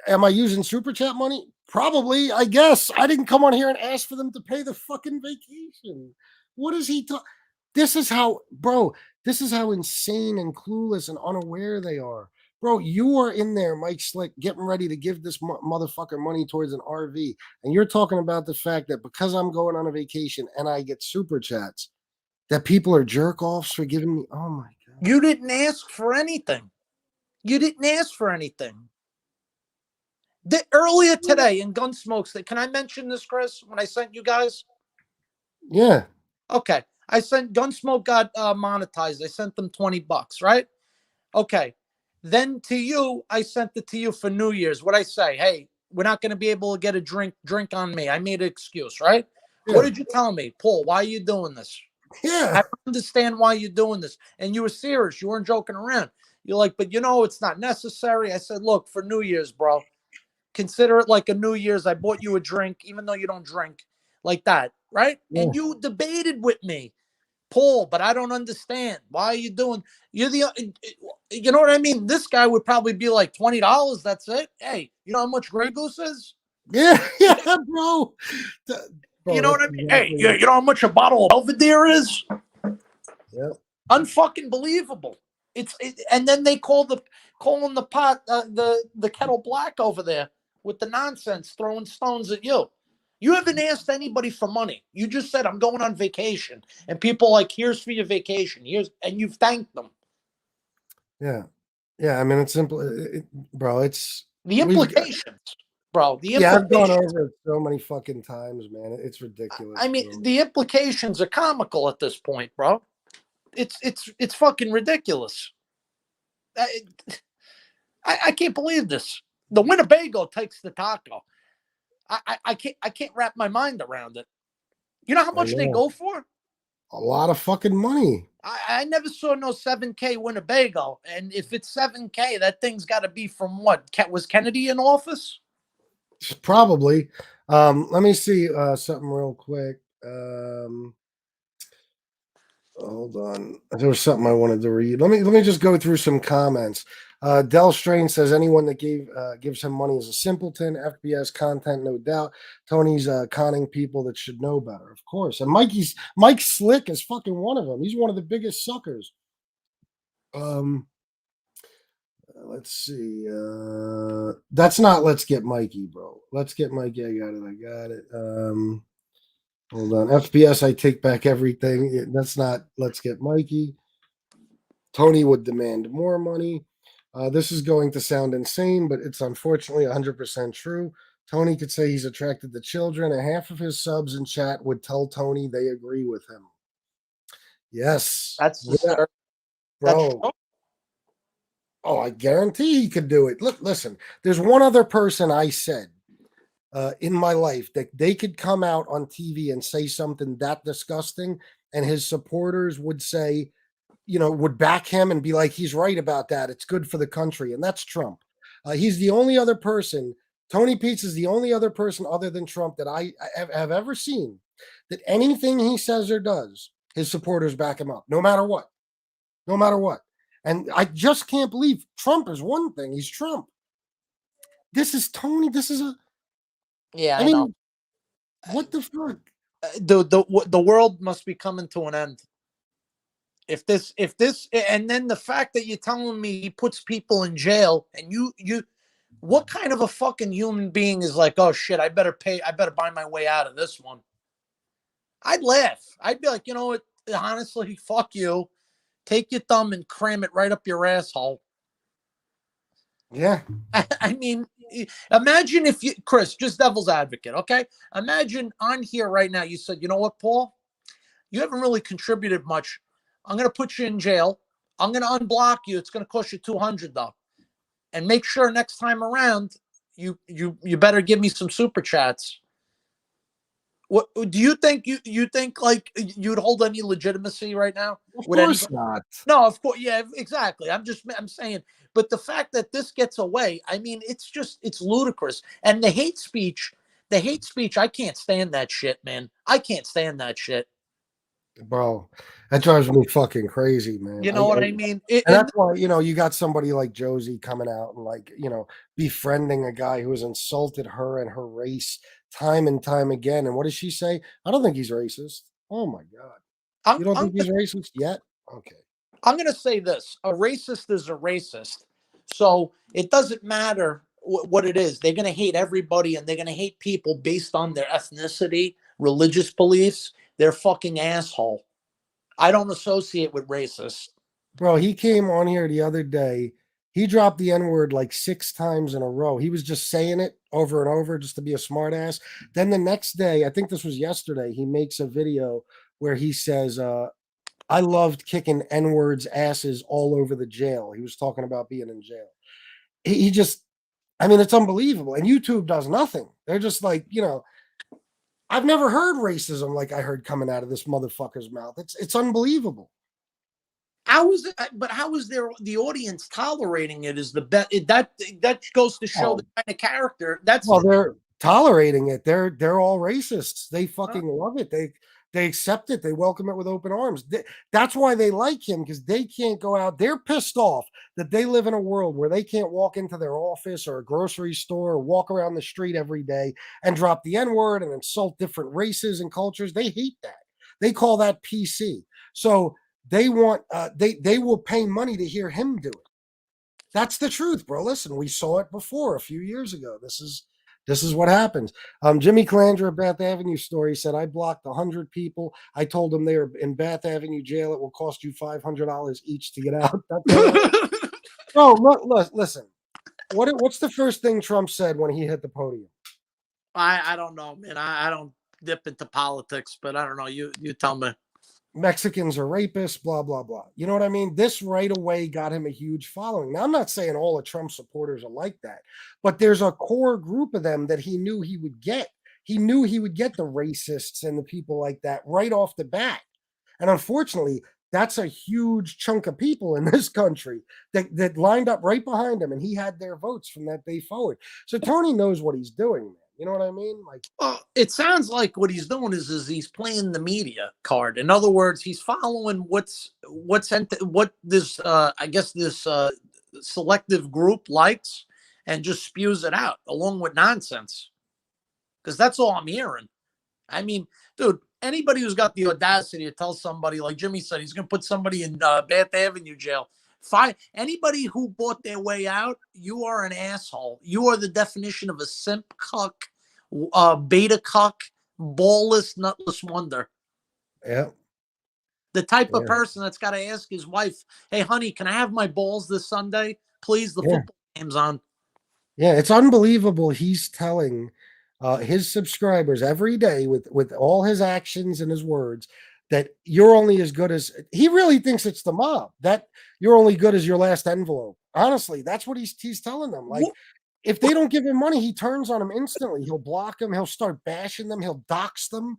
Am I using super chat money? Probably, I guess. I didn't come on here and ask for them to pay the fucking vacation. What is he talking? This is how, bro, this is how insane and clueless and unaware they are. Bro, you are in there, Mike Slick, getting ready to give this motherfucker money towards an RV. And you're talking about the fact that because I'm going on a vacation and I get super chats, that people are jerk offs for giving me. Oh my God. You didn't ask for anything. You didn't ask for anything. Earlier today in Gunsmokes, can I mention this, Chris, when I sent you guys? Yeah. Okay. I sent Gunsmoke got monetized. I sent them $20, right? Okay. Then to you, I sent it to you for New Year's. What I say? Hey, we're not going to be able to get a drink on me. I made an excuse, right? Yeah. What did you tell me, Paul? Why are you doing this? Yeah. I don't understand why you're doing this. And you were serious. You weren't joking around. You're like, but it's not necessary. I said, look, for New Year's, bro, consider it like a New Year's. I bought you a drink, even though you don't drink like that, right? Yeah. And you debated with me, Paul, but I don't understand. Why are you doing? You're the, you know what I mean? This guy would probably be like $20. That's it. Hey, you know how much Grey Goose is? Yeah. Bro. You know what I mean? Hey, you know how much a bottle of Belvedere is? Yeah. Unfucking believable. And then they calling the pot the kettle black over there with the nonsense, throwing stones at you. You haven't asked anybody for money. You just said I'm going on vacation, and people like, here's for your vacation. And you've thanked them. Yeah. Yeah. I mean, it's simple, bro. It's the implications, bro. The yeah, I've gone implications. over it so many fucking times, man. It's ridiculous. I mean, bro. the implications are comical at this point, bro. It's fucking ridiculous. I can't believe this. The Winnebago takes the taco. I can't wrap my mind around it. You know how much they go for? A lot of fucking money. I never saw no 7K Winnebago, and if it's 7K, that thing's got to be from what? Was Kennedy in office? Probably. Let me see something real quick. Hold on. There was something I wanted to read. Let me just go through some comments. Del Strain says anyone that gives him money is a simpleton. FBS content, no doubt. Tony's conning people that should know better, of course. And Mike Slick is fucking one of them. He's one of the biggest suckers. Let's see. That's not Let's Get Mikey, bro. Let's Get Mikey. I got it. Hold on. FPS, I take back everything. That's not Let's Get Mikey. Tony would demand more money. This is going to sound insane, but it's unfortunately 100% true. Tony could say he's attracted to children, and half of his subs in chat would tell Tony they agree with him. Yes. That's disturbing. Bro. That's oh, I guarantee he could do it. Look, listen, there's one other person I said in my life that they could come out on TV and say something that disgusting, and his supporters would say, would back him and be like, he's right about that. It's good for the country. And that's Trump. He's the only other person. Tony Peets is the only other person other than Trump that I have ever seen that anything he says or does, his supporters back him up, no matter what. No matter what. And I just can't believe Trump is one thing. He's Trump. This is Tony. This is a. yeah. I mean, know. What the fuck? The world must be coming to an end. If this, and then the fact that you're telling me he puts people in jail, and you, what kind of a fucking human being is like, oh shit, I better buy my way out of this one? I'd laugh. I'd be like, you know what? Honestly, fuck you. Take your thumb and cram it right up your asshole. Yeah. I mean, imagine if you, Chris, just devil's advocate, okay? Imagine on here right now, you said, you know what, Paul? You haven't really contributed much. I'm going to put you in jail. I'm going to unblock you. It's going to cost you $200 though. And make sure next time around, you better give me some super chats. What do you think? You think like you'd hold any legitimacy right now? Of course not. No, of course, yeah, exactly. I'm saying, but the fact that this gets away, I mean, it's ludicrous. And the hate speech, I can't stand that shit, man. I can't stand that shit. Bro, that drives me fucking crazy, man. You know what I mean? And that's why, you got somebody like Josie coming out and like, befriending a guy who has insulted her and her race time and time again. And what does she say? I don't think he's racist. Oh my God. You don't think he's racist yet? Okay. I'm going to say this. A racist is a racist. So it doesn't matter what it is. They're going to hate everybody, and they're going to hate people based on their ethnicity, religious beliefs. They're fucking asshole. I don't associate with racists. Bro, he came on here the other day. He dropped the N-word like 6 times in a row. He was just saying it over and over just to be a smartass. Then the next day, I think this was yesterday, he makes a video where he says, I loved kicking N-words asses all over the jail. He was talking about being in jail. He just, I mean, it's unbelievable. And YouTube does nothing. They're just like, I've never heard racism like I heard coming out of this motherfucker's mouth. It's unbelievable. How is it? But how is the audience tolerating it? Is the bet that goes to show the kind of character that's. Well, they're tolerating it. They're all racists. They fucking love it. They accept it. They welcome it with open arms. That's why they like him, because they can't go out. They're pissed off that they live in a world where they can't walk into their office or a grocery store or walk around the street every day and drop the N-word and insult different races and cultures. They hate that. They call that PC. So they want they will pay money to hear him do it. That's the truth, bro. Listen, we saw it before a few years ago. This is what happens. Jimmy Calandra at Bath Avenue story said, I blocked 100 people. I told them they were in Bath Avenue jail. It will cost you $500 each to get out. Bro, look, listen. What's the first thing Trump said when he hit the podium? I don't know, man. I don't dip into politics, but I don't know. You tell me. Mexicans are rapists, blah, blah, blah. You know what I mean? This right away got him a huge following. Now, I'm not saying all of Trump supporters are like that, but there's a core group of them that he knew he would get. He knew he would get the racists and the people like that right off the bat. And unfortunately, that's a huge chunk of people in this country that lined up right behind him, and he had their votes from that day forward. So Tony knows what he's doing, man. You know what I mean? Like, well, it sounds like what he's doing is he's playing the media card. In other words, he's following what this I guess this selective group likes and just spews it out along with nonsense. Because that's all I'm hearing. I mean, dude, anybody who's got the audacity to tell somebody, like Jimmy said, he's going to put somebody in Bath Avenue jail. Fine. Anybody who bought their way out, you are an asshole. You are the definition of a simp cuck, beta cuck, ballless, nutless wonder. Yeah. The type of person that's got to ask his wife, hey, honey, can I have my balls this Sunday? Please, the football game's on. Yeah, it's unbelievable. He's telling his subscribers every day with all his actions and his words that you're only as good as he really thinks it's the mob, that you're only good as your last envelope. Honestly, that's what he's telling them. Like, if they don't give him money, he turns on them instantly. He'll block them. He'll start bashing them. He'll dox them.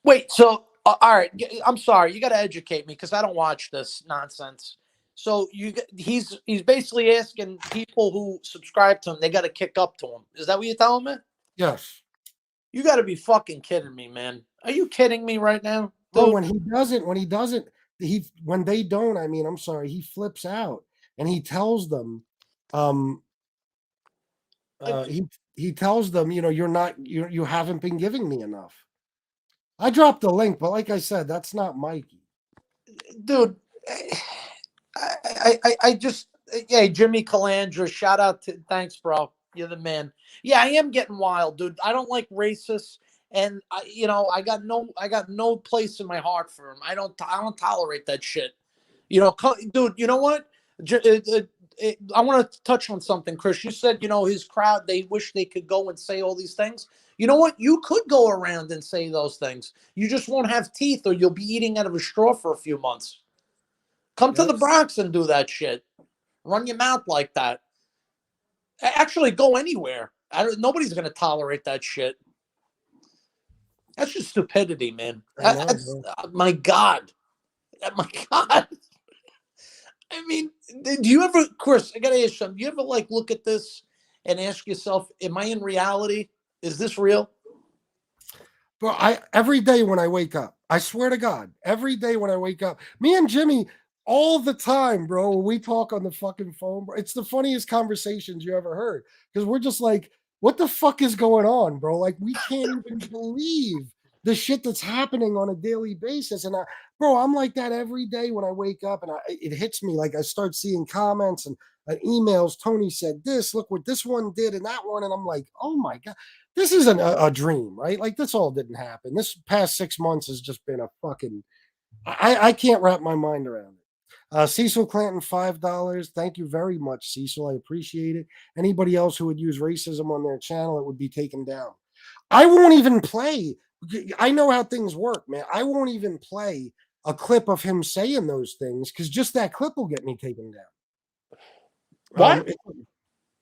Wait, so all right, I'm sorry, you got to educate me because I don't watch this nonsense. So he's basically asking people who subscribe to him, they got to kick up to him. Is that what you're telling me? Yes. You got to be fucking kidding me, man. Are you kidding me right now? Well, when they don't, I mean, I'm sorry, he flips out and he tells them, he tells them, you haven't been giving me enough. I dropped the link, but like I said, that's not Mikey. Dude, I just, Jimmy Calandra, shout out to, thanks, bro. You're the man. Yeah, I am getting wild, dude. I don't like racists, and I got no place in my heart for him. I don't tolerate that shit. Dude, you know what? I want to touch on something, Chris. You said, his crowd, they wish they could go and say all these things. You know what? You could go around and say those things. You just won't have teeth, or you'll be eating out of a straw for a few months. Come to the Bronx and do that shit. Run your mouth like that. Actually, go anywhere. Nobody's going to tolerate that shit. That's just stupidity, man. My God. My God. I mean, do you ever, Chris, I got to ask you something. Do you ever look at this and ask yourself, am I in reality? Is this real? Bro, every day when I wake up, I swear to God, every day when I wake up, me and Jimmy all the time, bro, we talk on the fucking phone, bro. It's the funniest conversations you ever heard because we're just like, what the fuck is going on, bro? Like, we can't even believe the shit that's happening on a daily basis. And I'm like that every day when I wake up, and it hits me. Like, I start seeing comments and emails. Tony said this, look what this one did and that one. And I'm like, oh my God, this isn't a dream, right? Like, this all didn't happen. This past 6 months has just been a fucking, I can't wrap my mind around it. Cecil Clanton, $5. Thank you very much, Cecil. I appreciate it. Anybody else who would use racism on their channel, it would be taken down. I won't even play I know how things work, man. I won't even play a clip of him saying those things because just that clip will get me taken down. What?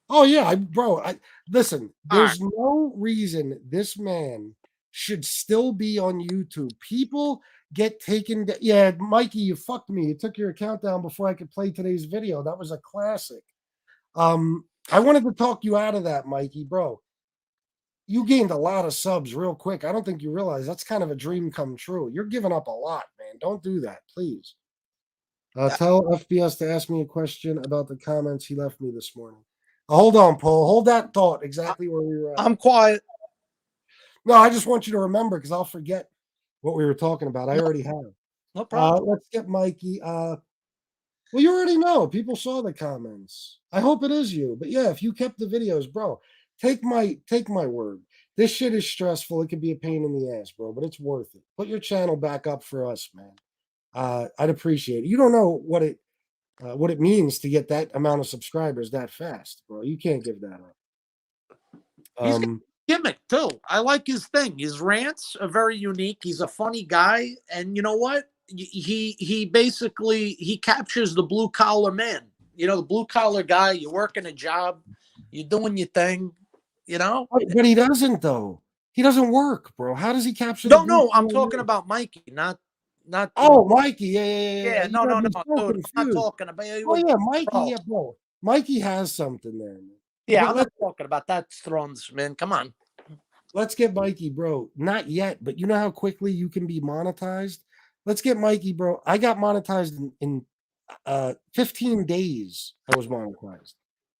Oh yeah, bro. Listen. All right. There's no reason this man should still be on YouTube. People get taken. Yeah, Mikey, you fucked me. You took your account down before I could play today's video. That was a classic. I wanted to talk you out of that, Mikey, bro. You gained a lot of subs real quick. I don't think you realize that's kind of a dream come true. You're giving up a lot, man. Don't do that, please. Tell FBS to ask me a question about the comments he left me this morning. Hold on, Paul. Hold that thought exactly where we were at. I'm quiet. No, I just want you to remember because I'll forget what we were talking about. I already have. No problem. Let's get Mikey. Well, you already know. People saw the comments. I hope it is you. But yeah, if you kept the videos, bro, take my word. This shit is stressful. It could be a pain in the ass, bro, but it's worth it. Put your channel back up for us, man. I'd appreciate it. You don't know what it means to get that amount of subscribers that fast, bro. You can't give that up. He's got a gimmick too. I like his thing. His rants are very unique. He's a funny guy, and you know what? He basically he captures the blue collar man. You know, the blue collar guy. You're working a job, you're doing your thing. You know, But he doesn't though. He doesn't work, bro. How does he capture the no, blue? no. I'm talking about Mikey, not Oh, Mikey. Yeah. yeah. You No, got no, no, me so dude. I'm not confused. talking about Oh yeah, Mikey. bro. Yeah, bro. Mikey has something there. Man. Yeah, But I'm not talking about that Thrones, man. Come on. let's get Mikey, bro. Not yet, but you know how quickly you can be monetized. Let's get Mikey, bro. I got monetized in 15 days. I was monetized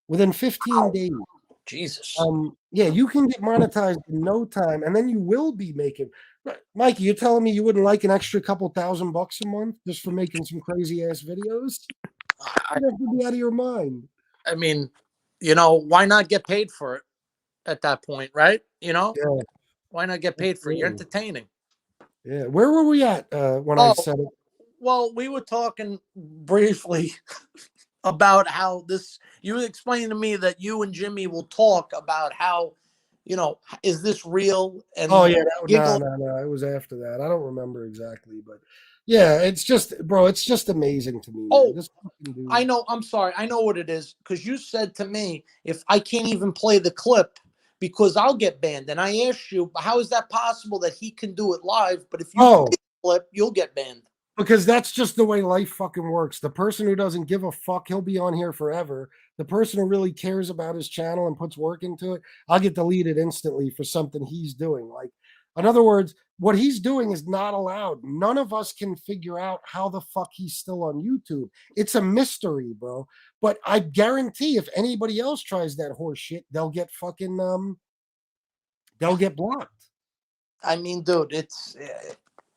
within 15 days. Jesus. Yeah, you can get monetized in no time, and then you will be making. Mikey, you're telling me you wouldn't like an extra couple $1,000 a month just for making some crazy ass videos? You have to be out of your mind. I mean, you know, why not get paid for it at that point, right? You know, Yeah, why not get paid for it? You're absolutely. entertaining. Yeah, where were we at when I Oh, said it? well, we were talking briefly about how this, you explained to me that you and Jimmy will talk about how, you know, is this real? Oh And yeah, giggle. no. It was after that. I don't remember exactly, but yeah, it's just, bro, it's just amazing to me, man. Oh, This fucking I dude. know. I'm sorry. I know what it is because you said to me, if I can't even play the clip because I'll get banned. And I asked you, how is that possible that he can do it live? But if you play Oh, the clip, you'll get banned. because that's just the way life fucking works. The person who doesn't give a fuck, he'll be on here forever. The person who really cares about his channel and puts work into it, I'll get deleted instantly for something he's doing. Like, in other words, what he's doing is not allowed. None of us can figure out how the fuck he's still on YouTube. It's a mystery, bro. But I guarantee if anybody else tries that horse shit, they'll get fucking they'll get blocked. I mean, dude, it's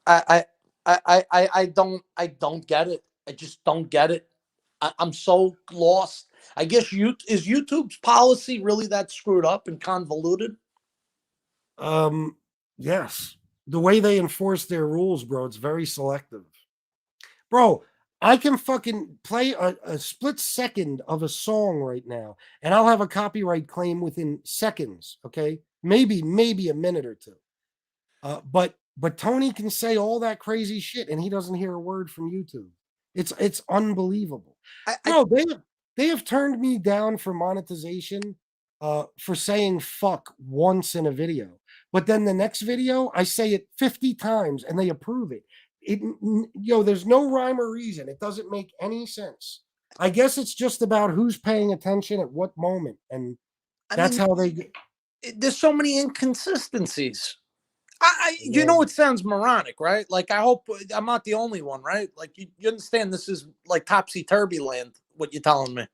I don't get it. I just don't get it. I'm so lost. I guess you is YouTube's policy really that screwed up and convoluted? Um, yes. The way they enforce their rules, bro, it's very selective. Bro, I can fucking play a split second of a song right now, and I'll have a copyright claim within seconds. Okay, maybe a minute or two. But Tony can say all that crazy shit, and he doesn't hear a word from YouTube. It's unbelievable, I bro. They have turned me down for monetization, for saying fuck once in a video, but then the next video I say it 50 times and they approve it. There's no rhyme or reason. It doesn't make any sense. I guess it's just about who's paying attention at what moment, and I that's mean, how they get. there's so many inconsistencies. You Yeah. know, it sounds moronic, right? Like, I hope I'm not the only one, right? Like, you understand this is like topsy turvy land. What you're telling me?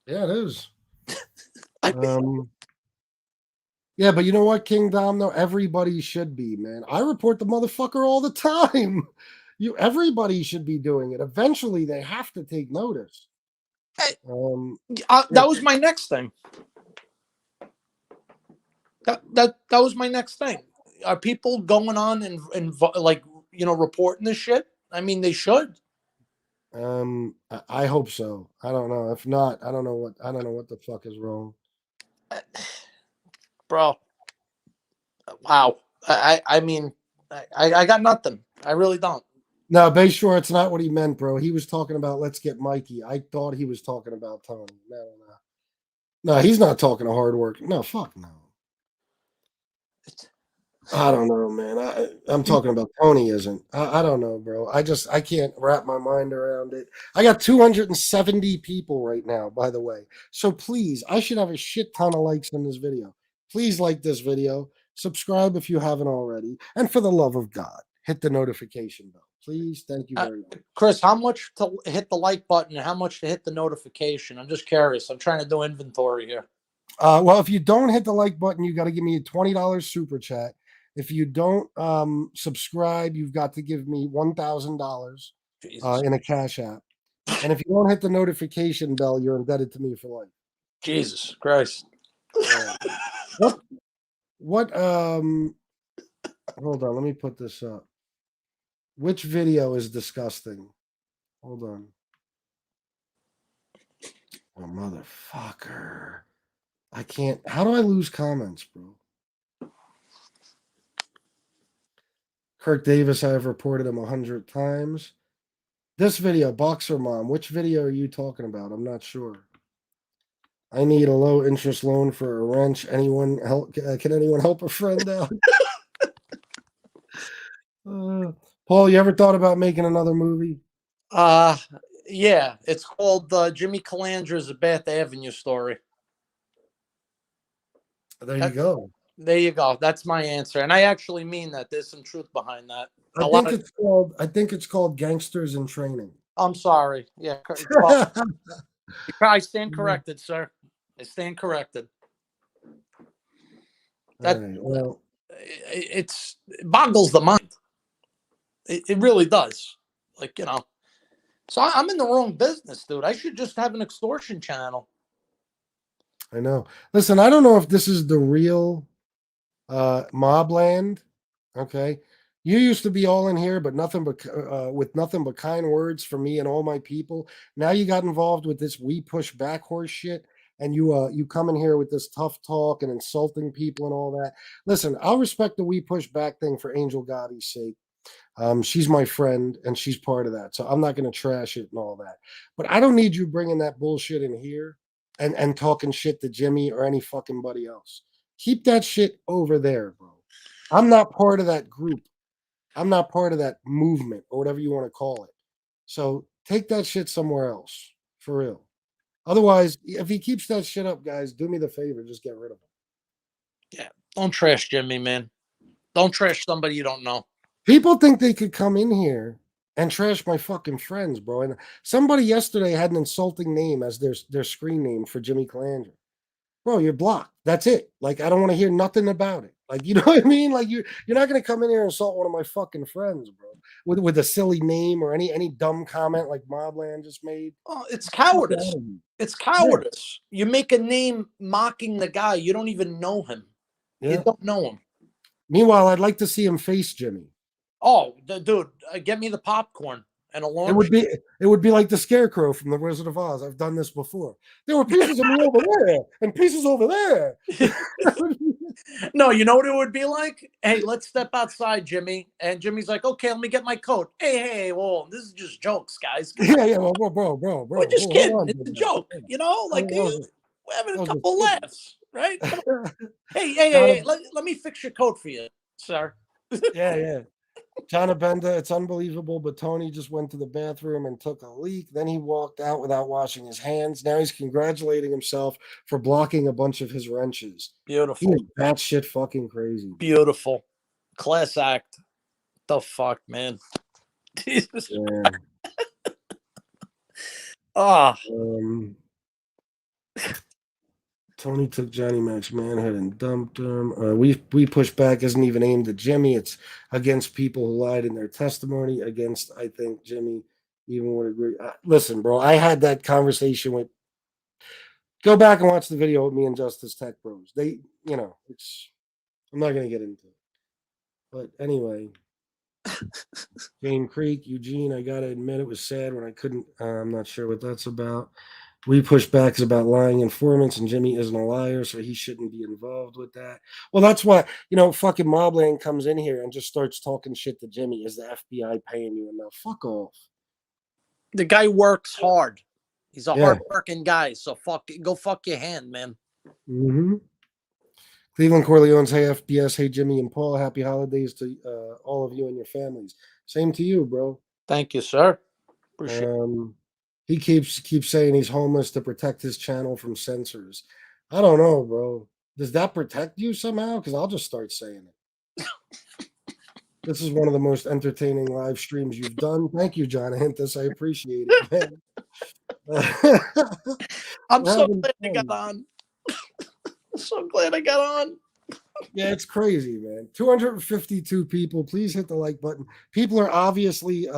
Yeah, it is. I mean, Yeah, but you know what, King Dom? Though everybody should be, man. I report the motherfucker all the time. Everybody should be doing it. Eventually, they have to take notice. Yeah, that was my next thing. That was my next thing. Are people going on and like, you know, reporting this shit? I mean, they should. I hope so. I don't know. If not, I don't know what the fuck is wrong. Bro. Wow. I mean, I got nothing. I really don't. No, Bay Shore, it's not what he meant, bro. He was talking about let's get Mikey. I thought he was talking about Tony. No, no. No, he's not talking to hard work. No, fuck no. I don't know, man. I'm talking about Tony isn't. I don't know, bro. I can't wrap my mind around it. I got 270 people right now, by the way. So please, I should have a shit ton of likes in this video. Please like this video. Subscribe if you haven't already. And for the love of God, hit the notification bell. Please. Thank you very much. Chris, how much to hit the like button and how much to hit the notification? I'm just curious. I'm trying to do inventory here. Well, if you don't hit the like button, you got to give me a $20 super chat. If you don't subscribe, you've got to give me $1,000 in a cash app. And if you don't hit the notification bell, you're indebted to me for life. Jesus Christ. What hold on, let me put this up. Which video is disgusting? Hold on. Oh, motherfucker. I can't. How do I lose comments, bro? Kirk Davis, I have reported him 100 times. This video, Boxer Mom, which video are you talking about? I'm not sure. I need a low interest loan for a wrench. Anyone help? Can anyone help a friend out? Paul, you ever thought about making another movie? Yeah, it's called Jimmy Calandra's A Bath Avenue Story. There you go. There you go. That's my answer, and I actually mean that. There's some truth behind that. I think it's called Gangsters in Training. I'm sorry. Yeah, I stand corrected, sir. I stand corrected. That it boggles the mind. It really does. Like, you know. So I'm in the wrong business, dude. I should just have an extortion channel. I know. Listen, I don't know if this is the real Mobland. Okay. You used to be all in here, but nothing but with nothing but kind words for me and all my people. Now you got involved with this we push back horse shit, and you come in here with this tough talk and insulting people and all that. Listen, I'll respect the we push back thing for Angel Gotti's sake. She's my friend and she's part of that, so I'm not going to trash it and all that. But I don't need you bringing that bullshit in here and talking shit to Jimmy or any fucking buddy else. Keep that shit over there, bro. I'm not part of that group. I'm not part of that movement or whatever you want to call it. So take that shit somewhere else, for real. Otherwise, if he keeps that shit up, guys, do me the favor, just get rid of him. Yeah, don't trash Jimmy, man. Don't trash somebody you don't know. People think they could come in here and trash my fucking friends, bro. And somebody yesterday had an insulting name as their screen name for Jimmy Calandra. Bro, you're blocked. That's it. Like, I don't want to hear nothing about it. Like, you know what I mean? Like, you're not gonna come in here and insult one of my fucking friends, bro, with a silly name or any dumb comment like Mobland just made. Oh, it's cowardice. It's cowardice. Yeah. You make a name mocking the guy. You don't even know him. Yeah. You don't know him. Meanwhile, I'd like to see him face Jimmy. Oh, dude, get me the popcorn and a launch. It would be like the Scarecrow from The Wizard of Oz. I've done this before. There were pieces of me over there and pieces over there. No, you know what it would be like? Hey, let's step outside, Jimmy. And Jimmy's like, okay, let me get my coat. Hey, whoa, this is just jokes, guys. Yeah, well, bro. We're just kidding. It's a joke, you know? Like, we're having a couple laughs, right? Hey, let me fix your coat for you, sir. Yeah. John Abenda, it's unbelievable, but Tony just went to the bathroom and took a leak. Then he walked out without washing his hands. Now he's congratulating himself for blocking a bunch of his wrenches. Beautiful. That shit fucking crazy. Beautiful. Class act. The fuck, man. Jesus. Yeah. Tony took Johnny Mac's manhood and dumped him. We push back isn't even aimed at Jimmy. It's against people who lied in their testimony. Against, I think Jimmy even would agree. Listen, bro, I had that conversation with. Go back and watch the video with me and Justice Tech Bros. They, it's. I'm not gonna get into it, but anyway. Game Creek, Eugene. I gotta admit, it was sad when I couldn't. I'm not sure what that's about. We push back about lying informants, and Jimmy isn't a liar, so he shouldn't be involved with that. Well, that's why, fucking Mobland comes in here and just starts talking shit to Jimmy. Is the FBI paying you enough? Fuck off. The guy works hard. He's a Yeah. hard-working guy. So go fuck your hand, man. Mm-hmm. Cleveland Corleone's, hey FBS, hey Jimmy and Paul, happy holidays to all of you and your families. Same to you, bro. Thank you, sir. Appreciate it. He keeps saying he's homeless to protect his channel from censors. I don't know, bro. Does that protect you somehow? Because I'll just start saying it. This is one of the most entertaining live streams you've done. Thank you, John Hintus. I appreciate it, man. I'm so glad I got on. I'm so glad I got on. Yeah, it's crazy, man. 252 people. Please hit the like button. People are obviously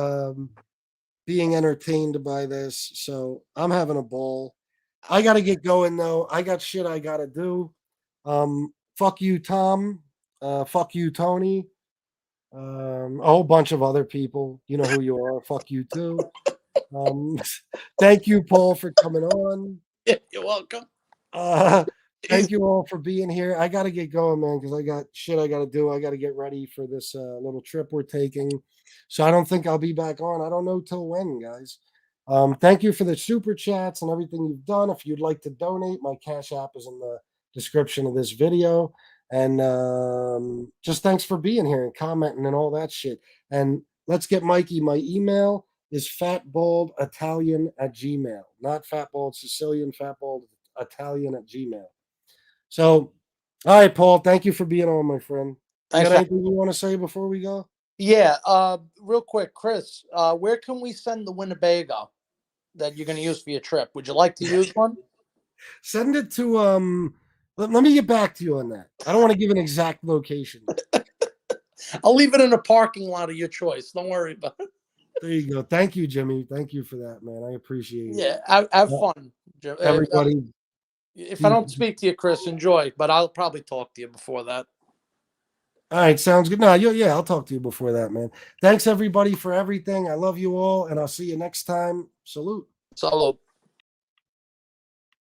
being entertained by this, so I'm having a ball. I got to get going, though. I got shit I got to do. Fuck you, Tom. Fuck you, Tony. A whole bunch of other people. You know who you are. Fuck you, too. Thank you, Paul, for coming on. Yeah, you're welcome. Thank you all for being here. I got to get going, man, because I got shit I got to do. I got to get ready for this little trip we're taking. So I don't think I'll be back on. I don't know till when, guys. Thank you for the super chats and everything you've done. If you'd like to donate, my Cash App is in the description of this video. And just thanks for being here and commenting and all that shit. And let's get Mikey. My email is fatbalditalian@gmail. Not fatbald Sicilian, fatbalditalian@gmail. So, all right, Paul, thank you for being on, my friend. You got anything you want to say before we go? Yeah, real quick, Chris, where can we send the Winnebago that you're going to use for your trip? Would you like to use one? Send it to let me get back to you on that. I don't want to give an exact location. I'll leave it in a parking lot of your choice. Don't worry about it. There you go. Thank you, Jimmy. Thank you for that, man. I appreciate it. Yeah, have fun. Everybody. If I don't speak to you, Chris, enjoy, but I'll probably talk to you before that. All right, sounds good. No, yeah, I'll talk to you before that, man. Thanks everybody for everything. I love you all, and I'll see you next time. Salute. Salute.